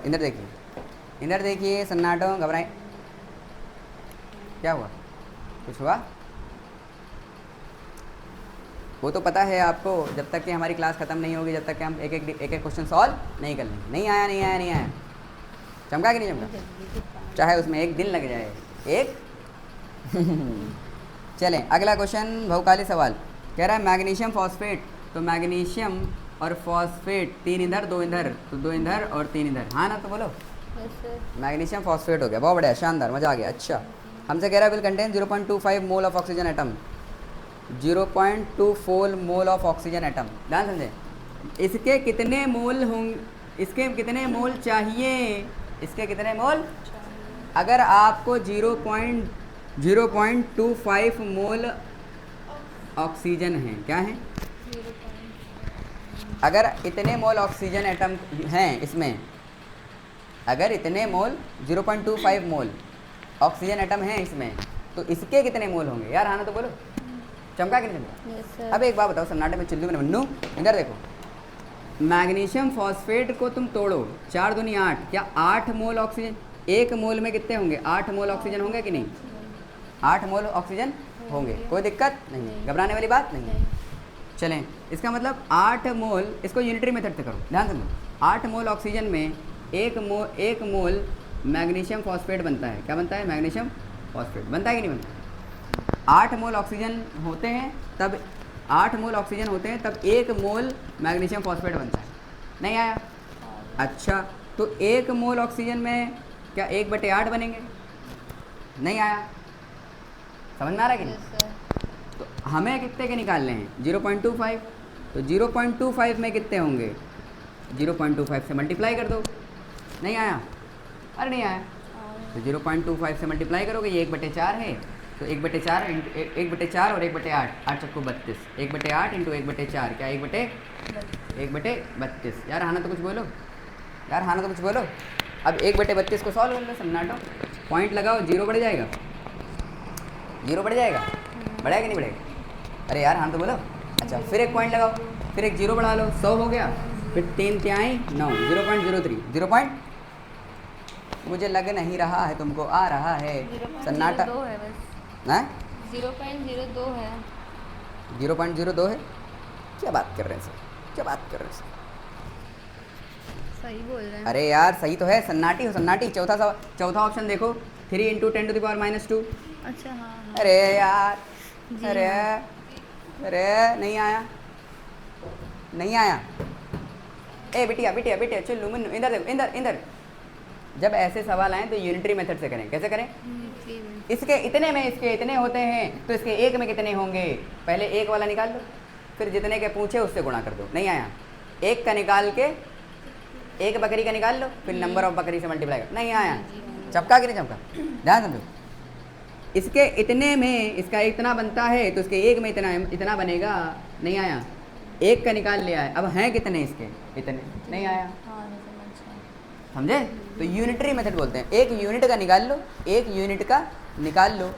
इधर देखिए सन्नाटो, घबराए। क्या हुआ? कुछ हुआ? वो तो पता है आपको, जब तक कि हमारी क्लास ख़त्म नहीं होगी, जब तक कि हम एक एक क्वेश्चन सॉल्व नहीं कर लेंगे। नहीं आया? चमका कि नहीं चमका? चाहे उसमें एक दिन लग जाए, एक चलें अगला क्वेश्चन, भौकाली सवाल कह रहा है मैग्नीशियम फॉस्फेट। तो मैग्नीशियम और फॉस्फेट, 3 इधर 2 इधर, तो 2 इधर और 3 इधर, हाँ ना? तो बोलो मैग्नीशियम फॉस्फेट हो गया। बहुत बढ़िया, शानदार, मज़ा आ गया। अच्छा, हमसे कह रहा है will contain 0.25 mole of oxygen atom. 0.24 mole of oxygen atom. ध्यान समझे, इसके कितने मोल होंगे? इसके कितने मोल चाहिए? इसके कितने मोल? अगर आपको 0.25 मोल ऑक्सीजन है, क्या है? अगर इतने मोल ऑक्सीजन एटम हैं इसमें, अगर इतने मोल 0.25 मोल ऑक्सीजन एटम है इसमें, तो इसके कितने मोल होंगे यार? हाँ ना तो बोलो, चमका कि नहीं चमका? Yes sir. अब एक बात बताओ सन्नाटे में चिल्लू में मन्नू, इधर देखो, मैग्नीशियम फॉस्फेट को तुम तोड़ो, 4 दूनी 8, क्या 8 मोल ऑक्सीजन, 1 मोल में कितने होंगे? 8 मोल ऑक्सीजन होंगे कि नहीं? 8 मोल ऑक्सीजन होंगे, कोई दिक्कत नहीं है, घबराने वाली बात नहीं है। चलें, इसका मतलब 8 मोल, इसको यूनिटरी मेथड से करो, ध्यान से लो, 8 मोल ऑक्सीजन में 1 मोल मैग्नीशियम फॉस्फेट बनता है। क्या बनता है? मैग्नीशियम फॉस्फेट बनता है कि नहीं बनता? 8 मोल ऑक्सीजन होते हैं तब 8 मोल ऑक्सीजन होते हैं तब 1 मोल मैग्नीशियम फॉस्फेट बनता है। नहीं आया? अच्छा, तो 1 मोल ऑक्सीजन में क्या 1/8 बनेंगे? नहीं आया? समझ में आ रहा है कि नहीं? Yes sir. तो हमें कितने के निकालने हैं? 0.25, तो 0.25 में कितने होंगे? 0.25 से मल्टीप्लाई कर दो। नहीं आया? अरे नहीं आया, तो 0.25 से मल्टीप्लाई करोगे, ये 1/4 है, तो 1/4 और 1/8, 8 चक्को 32, 1/8 इंटू 1/4 क्या 1/32। यार हाँ ना तो कुछ बोलो, यार हाँ ना तो कुछ बोलो। अब 1/32 को सॉल्व कर लो सन्नाटो, पॉइंट लगाओ, 0 बढ़ जाएगा, 0 बढ़ जाएगा, बढ़ेगा कि नहीं बढ़ेगा? अरे यार हाँ तो बोलो। अच्छा, फिर एक पॉइंट लगाओ, फिर एक 0 बढ़ा लो, 100 हो गया, फिर 3 तिहाई 9, 0.03, 0. मुझे लग नहीं रहा है तुमको आ रहा है सन्नाटा 0.02 है बस। ना? 0.02 है। 0.02 है? क्या बात कर रहे हैं सर, क्या बात कर रहे हैं सर? सही बोल रहे हैं। अरे यार सही तो है, सन्नाटी हो सन्नाटी। चौथा ऑप्शन देखो, 3 × 10⁻²। अच्छा हाँ हाँ। अरे यार, जी अरे हाँ। अरे नहीं आया, नहीं आया। ए बिटिया बिटिया बिटिया चलो मुन्नू, इधर देखो, इधर। जब ऐसे सवाल आए तो यूनिटरी मेथड से करें। कैसे करें? इसके इतने में इसके इतने होते हैं, तो इसके 1 में कितने होंगे? पहले 1 वाला निकाल लो, फिर जितने के पूछे उससे गुणा कर दो। नहीं आया? 1 का निकाल के 1 बकरी का निकाल लो, फिर नंबर ऑफ बकरी से मल्टीप्लाई कर। नहीं आया? चपका कि नहीं चपका? ध्यान समझो, इसके इतने में इसका इतना बनता है, तो इसके 1 में इतना बनेगा। नहीं आया? 1 का निकाल लिया है, अब हैं कितने इसके? इतने। नहीं आया? हाँ समझ। समझे? तो यूनिटरी मेथड बोलते हैं। 1 यूनिट का निकाल लो, 1 यूनिट का निकाल लो,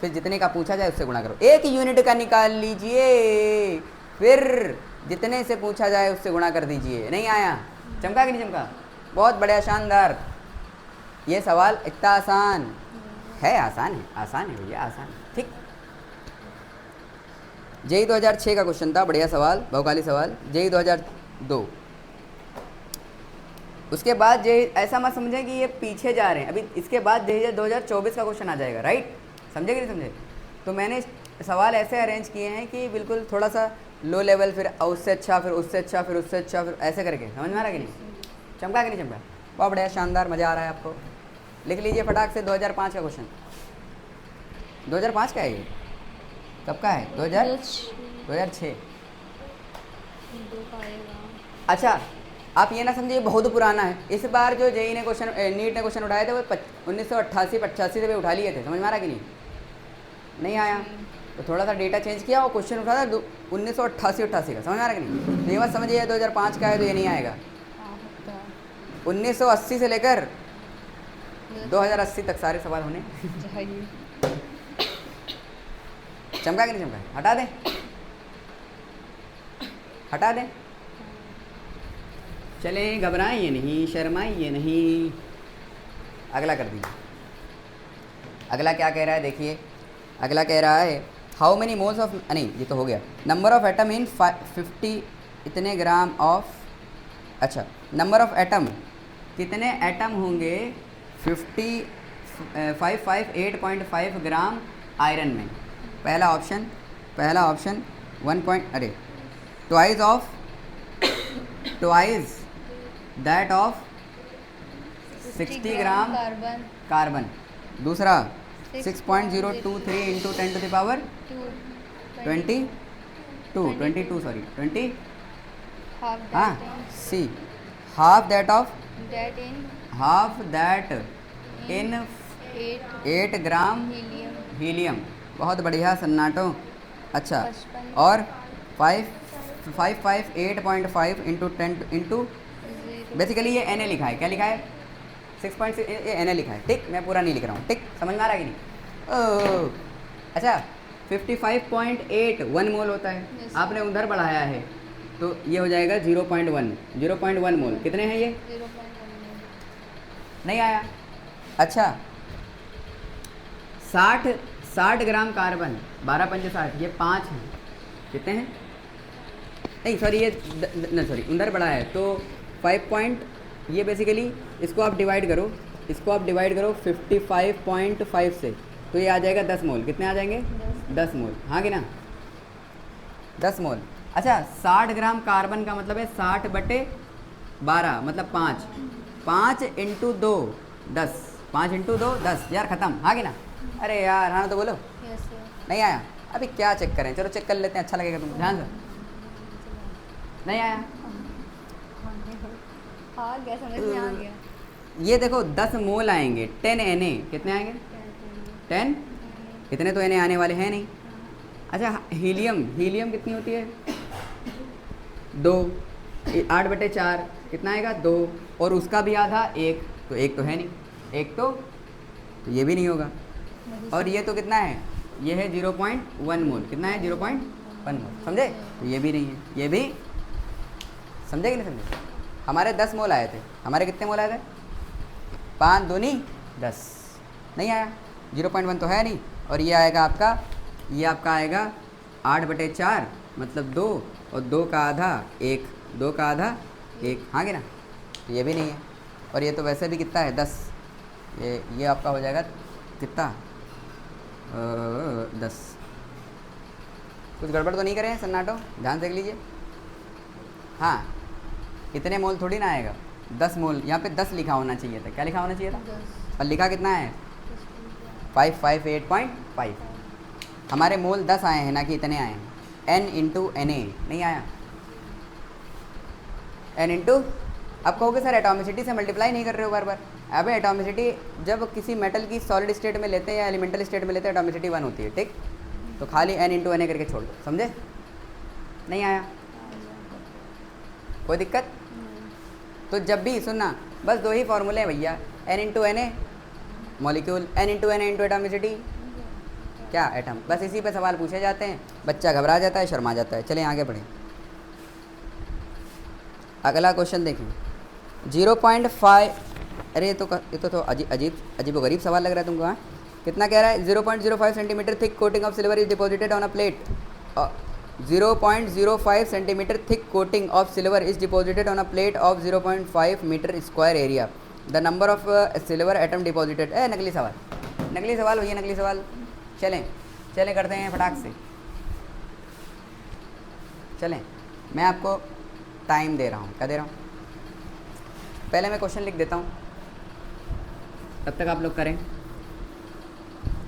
फिर जितने का पूछा जाए उससे गुणा करो। 1 यूनिट का निकाल लीजिए, फिर जितने से पूछा जाए उससे गुणा कर दीजिए। नहीं आया? चमका कि नहीं चमका? बहुत बढ़िया, शानदार। ये सवाल इतना आसान है, आसान है भैया, आसान है। ठीक, जेई 2006 का क्वेश्चन था, बढ़िया सवाल, बहुकाली सवाल। जेई 2002, उसके बाद जे ऐसा मत समझें कि ये पीछे जा रहे हैं, अभी इसके बाद जेई 2024 का क्वेश्चन आ जाएगा, राइट? समझे कि नहीं समझे? तो मैंने सवाल ऐसे अरेंज किए हैं कि बिल्कुल थोड़ा सा लो लेवल, फिर उससे अच्छा, फिर उससे अच्छा, फिर उससे अच्छा, फिर ऐसे करके। समझ में आ रहा है कि नहीं? चमका कि नहीं चमका? बहुत बढ़िया, शानदार, मज़ा आ रहा है आपको। लिख लीजिए फटाक से 2005 का क्वेश्चन। 2005 का है ये? कब का है? 2006। अच्छा, आप ये ना समझिए बहुत पुराना है। इस बार जो जेई ने क्वेश्चन, नीट ने क्वेश्चन उठाए थे वो 1988-85 से भी उठा लिए थे। समझ में आ रहा कि नहीं? नहीं आया? तो थोड़ा सा डेटा चेंज किया, वो क्वेश्चन उठा था 1988 का। समझ में आ रहा कि नहीं? तो ये मत समझिए 2005 का है तो ये नहीं आएगा। 1980 से लेकर 2080 तक सारे सवाल होने। चमका कि नहीं चमका? हटा दें, हटा दें। चलें, घबराइए नहीं, शर्माइए नहीं। अगला कर दीजिए। अगला क्या कह रहा है देखिए, अगला कह रहा है हाउ मेनी मोल्स ऑफ, नहीं ये तो हो गया। नंबर ऑफ एटम इन 50 इतने ग्राम ऑफ, अच्छा नंबर ऑफ एटम, कितने एटम होंगे 558.5 ग्राम आयरन में? पहला option 1 that of 60 gram carbon. दूसरा 6.023 into 10 to the power 22 sorry 20, हाँ C half that in 8 gram helium. बहुत बढ़िया सन्नाटो। अच्छा, और 558.5 इंटू 10 इंटू, बेसिकली ये Na लिखा है। क्या लिखा है? 6.6 एन लिखा है, ठीक, मैं पूरा नहीं लिख रहा हूँ, ठीक, समझ में आ रहा है कि नहीं? ओह अच्छा, 55.8 1 मोल होता है, Yes. आपने उधर बढ़ाया है तो ये हो जाएगा 0.1 मोल। कितने हैं ये? 0.1 नहीं आया। अच्छा 60 ग्राम कार्बन, 12 पंजे 60, ये 5 हैं, कितने हैं? नहीं सॉरी, ये सॉरी अंदर बड़ा है तो 5 पॉइंट, ये बेसिकली इसको आप डिवाइड करो, 55.5 से, तो ये आ जाएगा 10 मोल। कितने आ जाएंगे? 10 मोल, हाँ कि ना? 10 मोल। अच्छा 60 ग्राम कार्बन का मतलब है 60/12 मतलब 5 इंटू 2 10, 5 इंटू 2 10, यार ख़त्म, हाँ कि ना? अरे यार हाँ तो बोलो। Yes sir. नहीं आया? अभी क्या चेक करें, चलो चेक कर लेते हैं, अच्छा लगेगा तुमको, ध्यान से। नहीं आया? आ गया, समझ में आ गया। ये देखो 10 मोल आएंगे, 10 Na, कितने आएंगे? 10, इतने तो Na आने वाले हैं नहीं। अच्छा हीलियम कितनी होती है? 2, 8/4 कितना आएगा? 2, और उसका भी आधा 1, तो 1 तो है नहीं, 1 तो ये भी नहीं होगा। और ये तो कितना है? ये है 0.1 मोल, कितना है? 0.1 मोल, समझे? तो ये भी नहीं है, ये भी, समझे कि नहीं समझे? हमारे 10 मोल आए थे, हमारे कितने मोल आए थे? 5 दूनी 10, नहीं आया, 0.1 तो है नहीं। और ये आएगा आपका, ये आपका आएगा 8/4 मतलब 2, और 2 का आधा 1, 2 का आधा 1, हाँ कि ना? तो ये भी नहीं है। और ये तो वैसे भी कितना है? 10, ये आपका हो जाएगा कितना? 10। कुछ गड़बड़ तो नहीं करें सन्नाटो, ध्यान से देख लीजिए। हाँ इतने मोल थोड़ी ना आएगा, 10 मोल, यहाँ पे 10 लिखा होना चाहिए था। क्या लिखा होना चाहिए था? 10 और लिखा कितना है? 558.5। हमारे मोल 10 आए हैं ना कि इतने आए हैं, n इंटू Na, नहीं आया? n इंटू, अब कहोगे सर एटॉमिसिटी से मल्टीप्लाई नहीं कर रहे हो बार बार। अबे एटॉमिसिटी जब किसी मेटल की सॉलिड स्टेट में लेते हैं या एलिमेंटल स्टेट में लेते हैं, एटॉमिसिटी 1 होती है, ठीक? तो खाली n इंटू Na करके छोड़ दो, समझे? नहीं आया? कोई दिक्कत? तो जब भी सुनना, बस 2 ही फॉर्मूले हैं भैया, n into Na molecule, n into Na into atomicity क्या? एटम। बस इसी पे सवाल पूछे जाते हैं, बच्चा घबरा जाता है, शर्मा जाता है। चलें आगे बढ़ें। अगला क्वेश्चन देखें, 0.5, अरे ये तो अजीब व गरीब सवाल लग रहा है तुमको, हाँ? कितना कह रहा है? 0.05 centimetre thick coating of silver is deposited on a plate. 0.05 centimetre thick coating of silver is deposited on a plate of 0.5 metre square area. The number of silver atom deposited. नकली सवाल भैया, नकली सवाल। चलें करते हैं फटाक से। चलें, मैं आपको टाइम दे रहा हूँ। क्या दे रहा हूँ? पहले मैं क्वेश्चन लिख देता हूँ, तब तक आप लोग करें।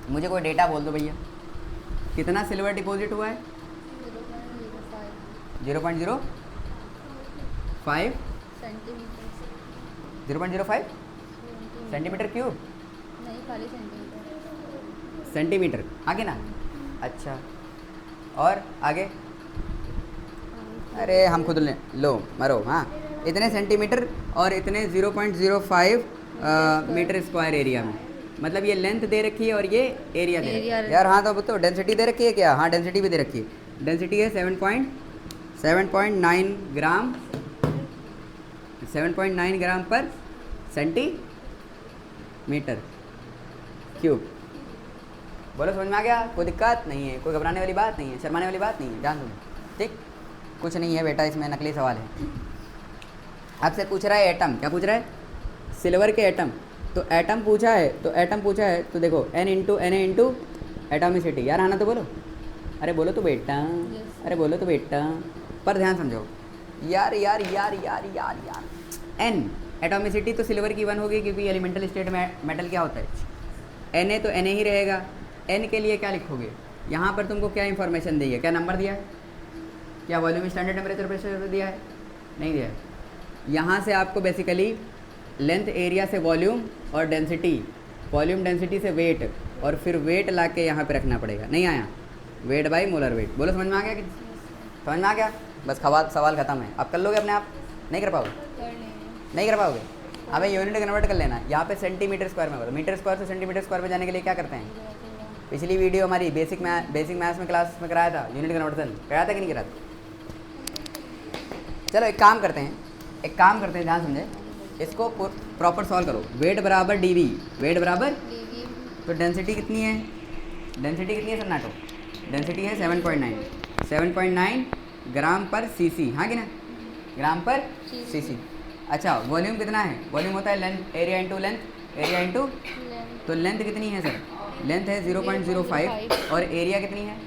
मुझे कोई डेटा बोल दो भैया, कितना सिल्वर डिपॉजिट हुआ है? 0.05 0.05 सेंटीमीटर क्यूब, नहीं खाली सेंटीमीटर। सेंटीमीटर, आगे ना? अच्छा, और आगे? अरे हम खुद लो मरो, हाँ इतने सेंटीमीटर और इतने 0.05 मीटर स्क्वायर एरिया में, मतलब ये लेंथ दे रखी है और ये एरिया दे रखी है। यार हाँ तो डेंसिटी दे रखी है क्या? हाँ डेंसिटी भी दे रखी है। डेंसिटी है 7.9 ग्राम, 7.9 ग्राम पर सेंटीमीटर क्यूब। बोलो समझ में आ गया? कोई दिक्कत नहीं है, कोई घबराने वाली बात नहीं है, शर्माने वाली बात नहीं है, ध्यान सुनो, ठीक? कुछ नहीं है बेटा, इसमें नकली सवाल है। आपसे पूछ रहा है एटम, क्या पूछ रहा है? सिल्वर के एटम। तो एटम पूछा है तो देखो n into Na into atomicity. यार आना तो बोलो, अरे बोलो तो बेटा, अरे बोलो तो बेटा, पर ध्यान समझो। यार n एटॉमिसिटी तो सिल्वर की 1 होगी क्योंकि एलिमेंटल स्टेट में मेटल क्या होता है? Na तो Na ही रहेगा। n के लिए क्या लिखोगे? यहाँ पर तुमको क्या इन्फॉर्मेशन दी है? क्या नंबर दिया है? क्या वॉल्यूम स्टैंडर्ड टेम्परेचर प्रेशर दिया है? नहीं दिया है। यहाँ से आपको बेसिकली लेंथ एरिया से वॉल्यूम और डेंसिटी, वॉल्यूम डेंसिटी से वेट, और फिर वेट ला के यहाँ पर रखना पड़ेगा। नहीं आया? Weight by molar weight. बोलो समझ में आ गया? कि समझ में आ गया? बस सवाल ख़त्म है। आप कर लोगे अपने आप? नहीं कर पाओगे? नहीं कर पाओगे? अबे यूनिट कन्वर्ट कर लेना, यहाँ पे सेंटीमीटर स्क्वायर में होगा, मीटर स्क्वायर से सेंटीमीटर स्क्वायर पे जाने के लिए क्या करते हैं? पिछली वीडियो हमारी बेसिक मैथ्स में क्लास में कराया था, यूनिट कन्वर्जन कराया था कि नहीं कराया था? चलो एक काम करते हैं, ध्यान समझे, इसको प्रॉपर सॉल्व करो। वेट बराबर डीवी, वेट बराबर, डीवी तो डेंसिटी कितनी है? सन्नाटो? डेंसिटी है 7.9 ग्राम पर सीसी, हाँ कि ना? ग्राम पर सीसी। अच्छा वॉल्यूम कितना है? वॉल्यूम होता है length, area into length, area into, तो लेंथ कितनी है सर? लेंथ है 0.05 और एरिया कितनी है?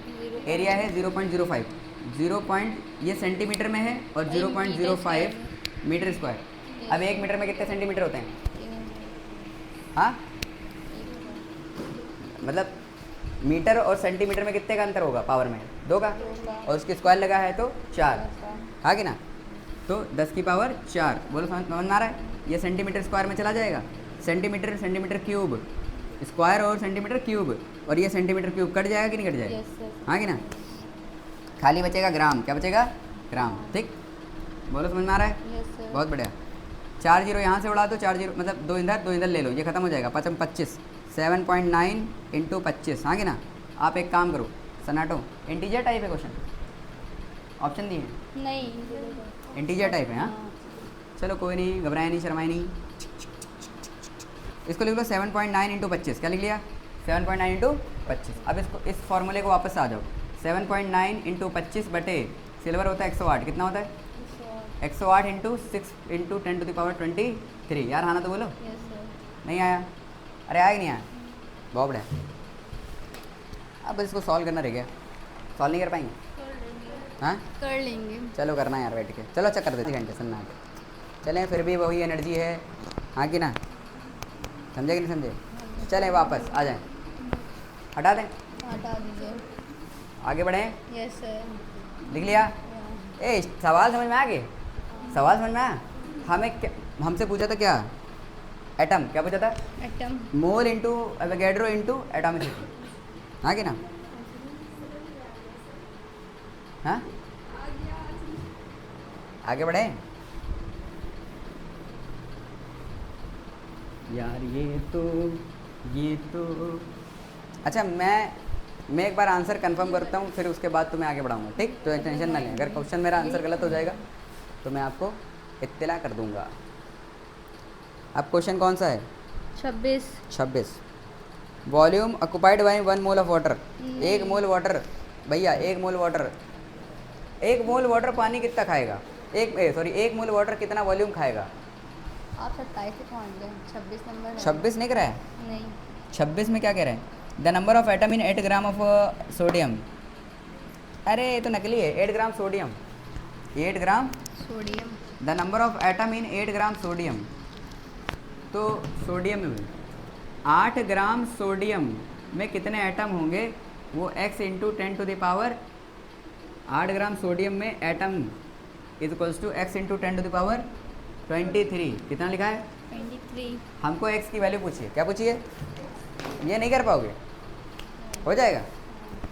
एरिया है 0.05, ये सेंटीमीटर में है और 0.05 मीटर स्क्वायर। अब 1 मीटर में कितने सेंटीमीटर होते हैं? हाँ मतलब मीटर और सेंटीमीटर में कितने का अंतर होगा पावर में? 2 का, और उसके स्क्वायर लगा है तो 4, हाँ कि ना? तो 10 की पावर 4, बोलो समझ में आ रहा है? ये सेंटीमीटर स्क्वायर में चला जाएगा, सेंटीमीटर क्यूब स्क्वायर और सेंटीमीटर क्यूब, और ये सेंटीमीटर क्यूब कट जाएगा कि नहीं कट जाएगा? हाँ कि ना? खाली बचेगा ग्राम, क्या बचेगा? ग्राम, ठीक? बोलो समझ में आ रहा है? बहुत बढ़िया। 4 जीरो यहाँ से उड़ा दो, 4 जीरो मतलब 2 इधर ले लो, ये खत्म हो जाएगा। 25 7.9 इंटू 25, हाँ कि ना? आप एक काम करो सन्नाटो, इंटीजर टाइप है क्वेश्चन, ऑप्शन दिए हैं? नहीं, इंटीजर टाइप है, हाँ? चलो कोई नहीं, घबराए नहीं, शर्माए नहीं, इसको लिख लो 7.9 इंटू 25, क्या लिख लिया? 7.9 इंटू 25। अब इसको, इस फॉर्मूले को वापस आ जाओ, 7.9 इंटू 25 बटे सिल्वर होता है 108, कितना होता है? 108 into 6 into 10 to the power 23। यार आना तो बोलो, नहीं आया? अरे आया कि नहीं आया? बहुत बढ़िया। अब इसको सॉल्व करना रह गया, सॉल्व नहीं कर पाएंगे? हाँ कर लेंगे। चलो करना यार बैठ के, चलो अच्छा कर देते घंटे सन्ना, चलें फिर भी वही एनर्जी है, हाँ कि ना? समझे कि नहीं समझे? चलें वापस आ जाएं, हटा दें, हटा दीजिए। आगे बढ़ें। Yes sir. लिख लिया? ए सवाल समझ में आ गए? सवाल समझ में आया? हमसे पूछा था क्या? एटम, क्या पूछा था? Atom. Mole into Avogadro into atomicity, हाँ कि ना? हाँ आगे बढ़े यार, ये तो अच्छा, मैं एक बार आंसर कंफर्म करता हूँ, फिर उसके बाद तुम्हें आगे बढ़ाऊँगा, ठीक? तो टेंशन ना लें, अगर क्वेश्चन मेरा आंसर गलत हो जाएगा तो मैं आपको इत्तला कर दूँगा। अब क्वेश्चन कौन सा है? 26। Volume occupied by 1 mole of water, 1 mole water, भैया 1 मोल वाटर पानी कितना खाएगा? 1 मोल वाटर कितना वॉल्यूम खाएगा? आप 27 से पहुँच गए, 26 नंबर है। 26 नहीं कराया? नहीं। 26 में क्या कह रहे हैं? The number of atom in 8 gram of sodium. अरे ये तो नकली है, 8 gram sodium, 8 gram sodium. The number of atom in 8 gram sodium. तो सोडियम में 8 ग्राम सोडियम में कितने एटम होंगे? वो x into 10 to the power, 8 gram sodium में atom is equals to x into 10 to the power 23। कितना लिखा है? 23। हमको x की वैल्यू पूछिए, क्या पूछिए? ये नहीं कर पाओगे? हो जाएगा?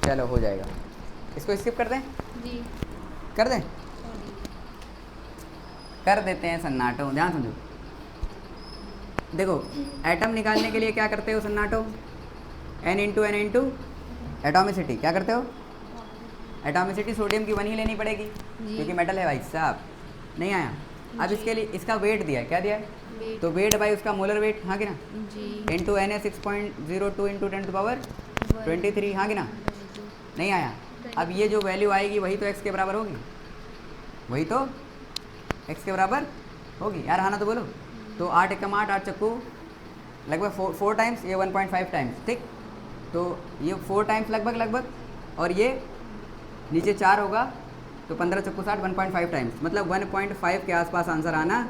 चलो हो जाएगा, इसको स्किप कर दें? जी कर दें? कर देते हैं सन्नाटो, ध्यान समझो। देखो एटम निकालने के लिए क्या करते हो सन्नाटो? n इंटू एटॉमिसिटी, क्या करते हो? एटॉमिसिटी सोडियम की 1 ही लेनी पड़ेगी क्योंकि मेटल है भाई साहब। नहीं आया? अब इसके लिए इसका वेट दिया है, क्या दिया है? तो वेट बाई उसका मोलर वेट, हाँ कि ना? जी। इंटू एन है 6.02 इंटू 10 टू पावर 23, हाँ कि ना? नहीं आया? अब ये जो वैल्यू आएगी वही तो x के बराबर होगी, वही तो x के बराबर होगी। यार आना तो बोलो। तो 8 एकम 8, 8 चक्कू लगभग 4 टाइम्स, ये 1.5 टाइम्स, ठीक? तो ये 4 टाइम्स लगभग, और ये नीचे 4 होगा, तो 15 चक्कू 60, 1.5 टाइम्स, मतलब 1.5 के आसपास आंसर आना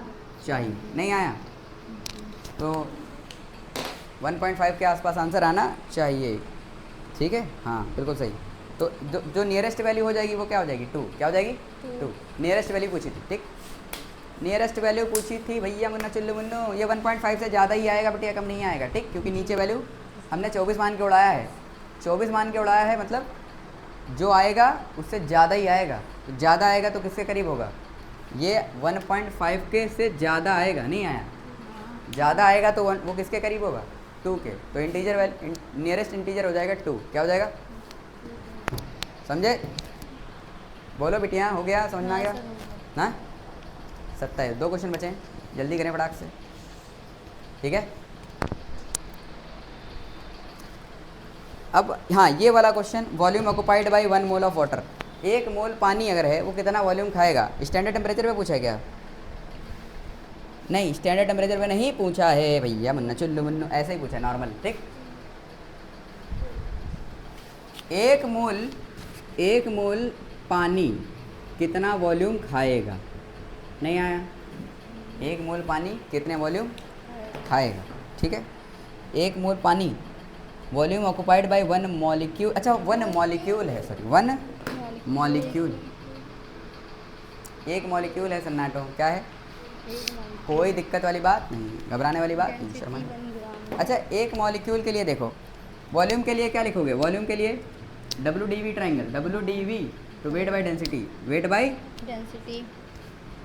चाहिए। नहीं आया? तो 1.5 के आसपास आंसर आना चाहिए, ठीक है? हाँ बिल्कुल सही। तो जो नियरेस्ट वैल्यू हो जाएगी वो क्या हो जाएगी? 2। क्या हो जाएगी? 2। नियरेस्ट वैल्यू पूछी थी, ठीक? नियरेस्ट वैल्यू पूछी थी भैया मुन्ना चुल्लू मुन्नू, ये 1.5 से ज़्यादा ही आएगा बेटिया, कम नहीं आएगा, ठीक? क्योंकि नीचे वैल्यू हमने 24 मान के उड़ाया है, 24 मान के उड़ाया है, मतलब जो आएगा उससे ज़्यादा ही आएगा। तो ज़्यादा आएगा तो किसके करीब होगा? ये 1.5 के से ज़्यादा आएगा। नहीं आया? ज़्यादा आएगा तो वो किसके करीब होगा, 2 के, तो इंटीजर नियरेस्ट इंटीजर हो जाएगा 2, क्या हो जाएगा, समझे, बोलो बिटिया, हो गया, समझ में आ हाँ गया सर, हो गया। ना। 27, 2 क्वेश्चन बचे हैं, जल्दी करें फटाक से, ठीक है। अब हाँ, ये वाला question, volume occupied by 1 mole of water, 1 मोल पानी अगर है वो कितना वॉल्यूम खाएगा, स्टैंडर्ड टेम्परेचर पे पूछा है क्या, नहीं स्टैंडर्ड टेम्परेचर पे नहीं पूछा है भैया, मुन्ना चुल्लू मुन्नू, ऐसे ही पूछा है नॉर्मल, ठीक। 1 मोल पानी कितना वॉल्यूम खाएगा, नहीं आया, 1 मोल पानी कितने वॉल्यूम खाएगा, ठीक है। 1 मोल पानी वॉल्यूम ऑक्युपाइड बाय 1 मॉलिक्यूल, अच्छा 1 मॉलिक्यूल है, सॉरी 1 मॉलिक्यूल, 1 मॉलिक्यूल है सन्नाटो, क्या है, कोई दिक्कत वाली बात नहीं, घबराने वाली बात नहीं, शर्मा। अच्छा 1 मॉलिक्यूल के लिए देखो, वॉल्यूम के लिए क्या लिखोगे, वॉल्यूम के लिए WdV ट्राइंगल, WdV तो weight by density, weight by density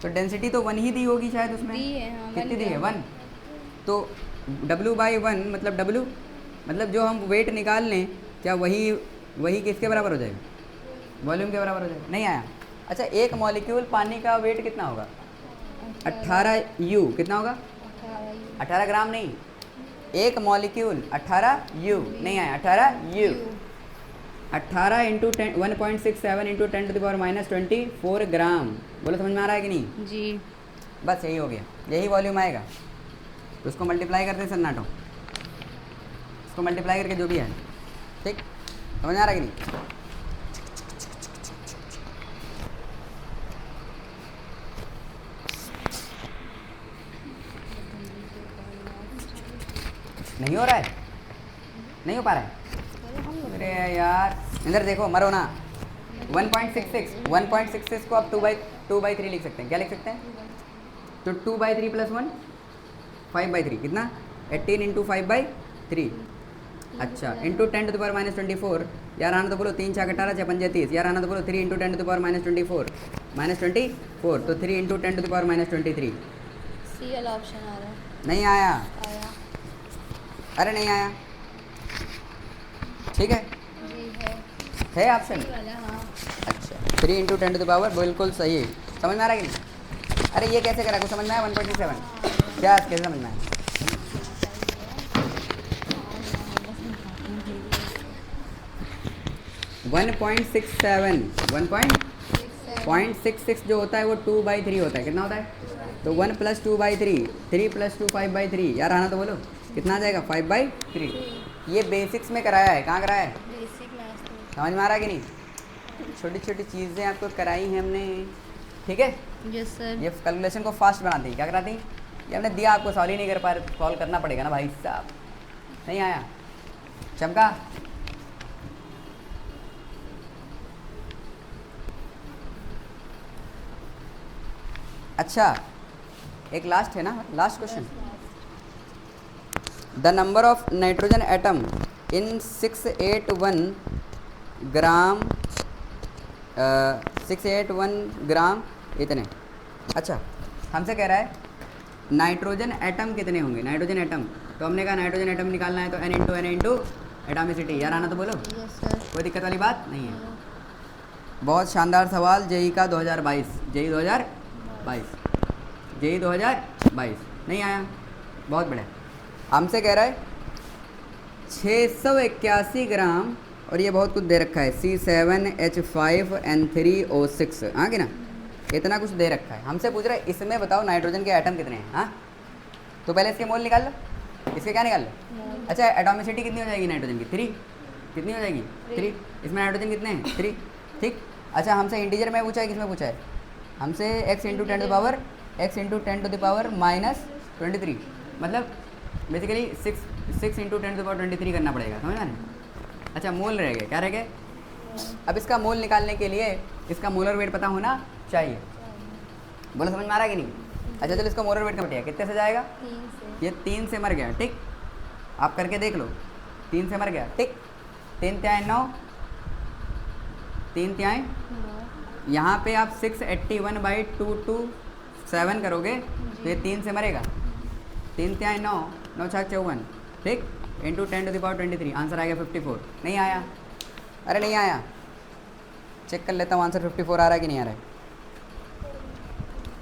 तो डेंसिटी तो 1 ही दी होगी शायद उसमें, दी है, हाँ, कितनी 1 दी है, ग्राम। 1, तो W/1 मतलब W मतलब जो हम वेट निकाल लें, क्या वही किसके बराबर हो जाएगा, वॉल्यूम के बराबर हो जाएगा, नहीं आया। अच्छा 1 मॉलिक्यूल पानी का वेट कितना होगा, 18 U, कितना होगा, 18 ग्राम नहीं, 1 मॉलिक्यूल 18 U, नहीं आया, 18 U, 18 इंटू 1.67 इंटू 10⁻⁻24 ग्राम, बोलो समझ में आ रहा है कि नहीं, जी, बस यही हो गया, यही वॉल्यूम आएगा, तो उसको मल्टीप्लाई करते हैं सन्नाटो, इसको मल्टीप्लाई करके जो भी है, ठीक, समझ में आ रहा है कि नहीं। नहीं हो रहा है, नहीं हो पा रहा है, अरे यार इधर देखो, मरो ना। 1.66 को आप 2/3 लिख सकते हैं, क्या लिख सकते हैं, तो 2/3 + 1 5/3 कितना, 18 इंटू 5/3, अच्छा इंटू 10⁻⁻24, यार आना तो बोलो, 3 4 18 6 5 30, यार आना तो बोलो 3 इंटू 10⁻⁻24 -24, तो 3 इंटू 10⁻⁻23, CL ऑप्शन आ रहा है, नहीं आया, आया, अरे नहीं आया, ठीक है, जी है ऑप्शन, ये वाला, हाँ, अच्छा 3 इंटू 10⁻, बिल्कुल सही, समझ में आ रहा है कि नहीं, अरे ये कैसे करा, कुछ समझ में आया, 1.67 क्या कैसे समझ में आया, 1.66 जो होता है वो 2/3 होता है, कितना होता है, तो 1 + 2/3, 3 + 2 5/3, यार आना तो बोलो कितना आ जाएगा, 5/3, ये बेसिक्स में कराया है, कहाँ कराया है, बेसिक मैथ्स, समझ में आ रहा है कि नहीं, छोटी छोटी चीज़ें आपको कराई हैं हमने, ठीक है। यस सर, ये कैलकुलेशन को फास्ट बनाती, क्या कराती, ये हमने दिया आपको, सॉल्व ही नहीं कर पा रहे, सॉल्व करना पड़ेगा ना भाई साहब, नहीं आया, चमका, अच्छा एक लास्ट है ना, last question, the number of nitrogen atom in 681 ग्राम 681 ग्राम इतने, अच्छा हमसे कह रहा है नाइट्रोजन एटम कितने होंगे, नाइट्रोजन एटम, तो हमने कहा नाइट्रोजन एटम निकालना है तो n इंटू एटॉमिसिटी, यार आना तो बोलो, यस सर, कोई दिक्कत वाली बात नहीं है, बहुत शानदार सवाल, जेई का 2022, जेई 2022 नहीं आया, बहुत बढ़िया, हमसे कह रहा है 681 ग्राम, और ये बहुत कुछ दे रखा है C7H5N3O6, हाँ कि ना, इतना कुछ दे रखा है, हमसे पूछ रहा है इसमें बताओ नाइट्रोजन के एटम कितने हैं, हाँ तो पहले इसके मोल निकाल लो, इसके क्या निकाल लो, अच्छा एटॉमिसिटी कितनी हो जाएगी नाइट्रोजन की, 3, कितनी हो जाएगी 3, इसमें नाइट्रोजन कितने हैं 3, ठीक, अच्छा हमसे इंटीजर में पूछा है, किसमें पूछा है, हमसे x इंटू 10⁻⁻⁻23, मतलब बेसिकली 6 इंटू 10⁻23 करना पड़ेगा, समझ में। अच्छा मोल रह गए, क्या रह गए, अब इसका मोल निकालने के लिए इसका मोलर वेट पता होना चाहिए, बोलो समझ में आ रहा है कि नहीं। अच्छा चलो इसका मोलर वेट का बटिया कितने से जाएगा, 3 से, ये 3 से मर गया, ठीक, आप करके देख लो, 3 से मर गया, ठीक, 3 तिहाई 9, 3 तिहाई, 9, यहाँ पे आप 681/227 करोगे तो ये 3 से मरेगा, तीन त्याँ 9, 9 छाक 54, ठीक, इंटू 10⁻23, आंसर आएगा 54। नहीं आया? अरे नहीं आया, चेक कर लेता हूँ आंसर 54 आ रहा है कि नहीं आ रहा है।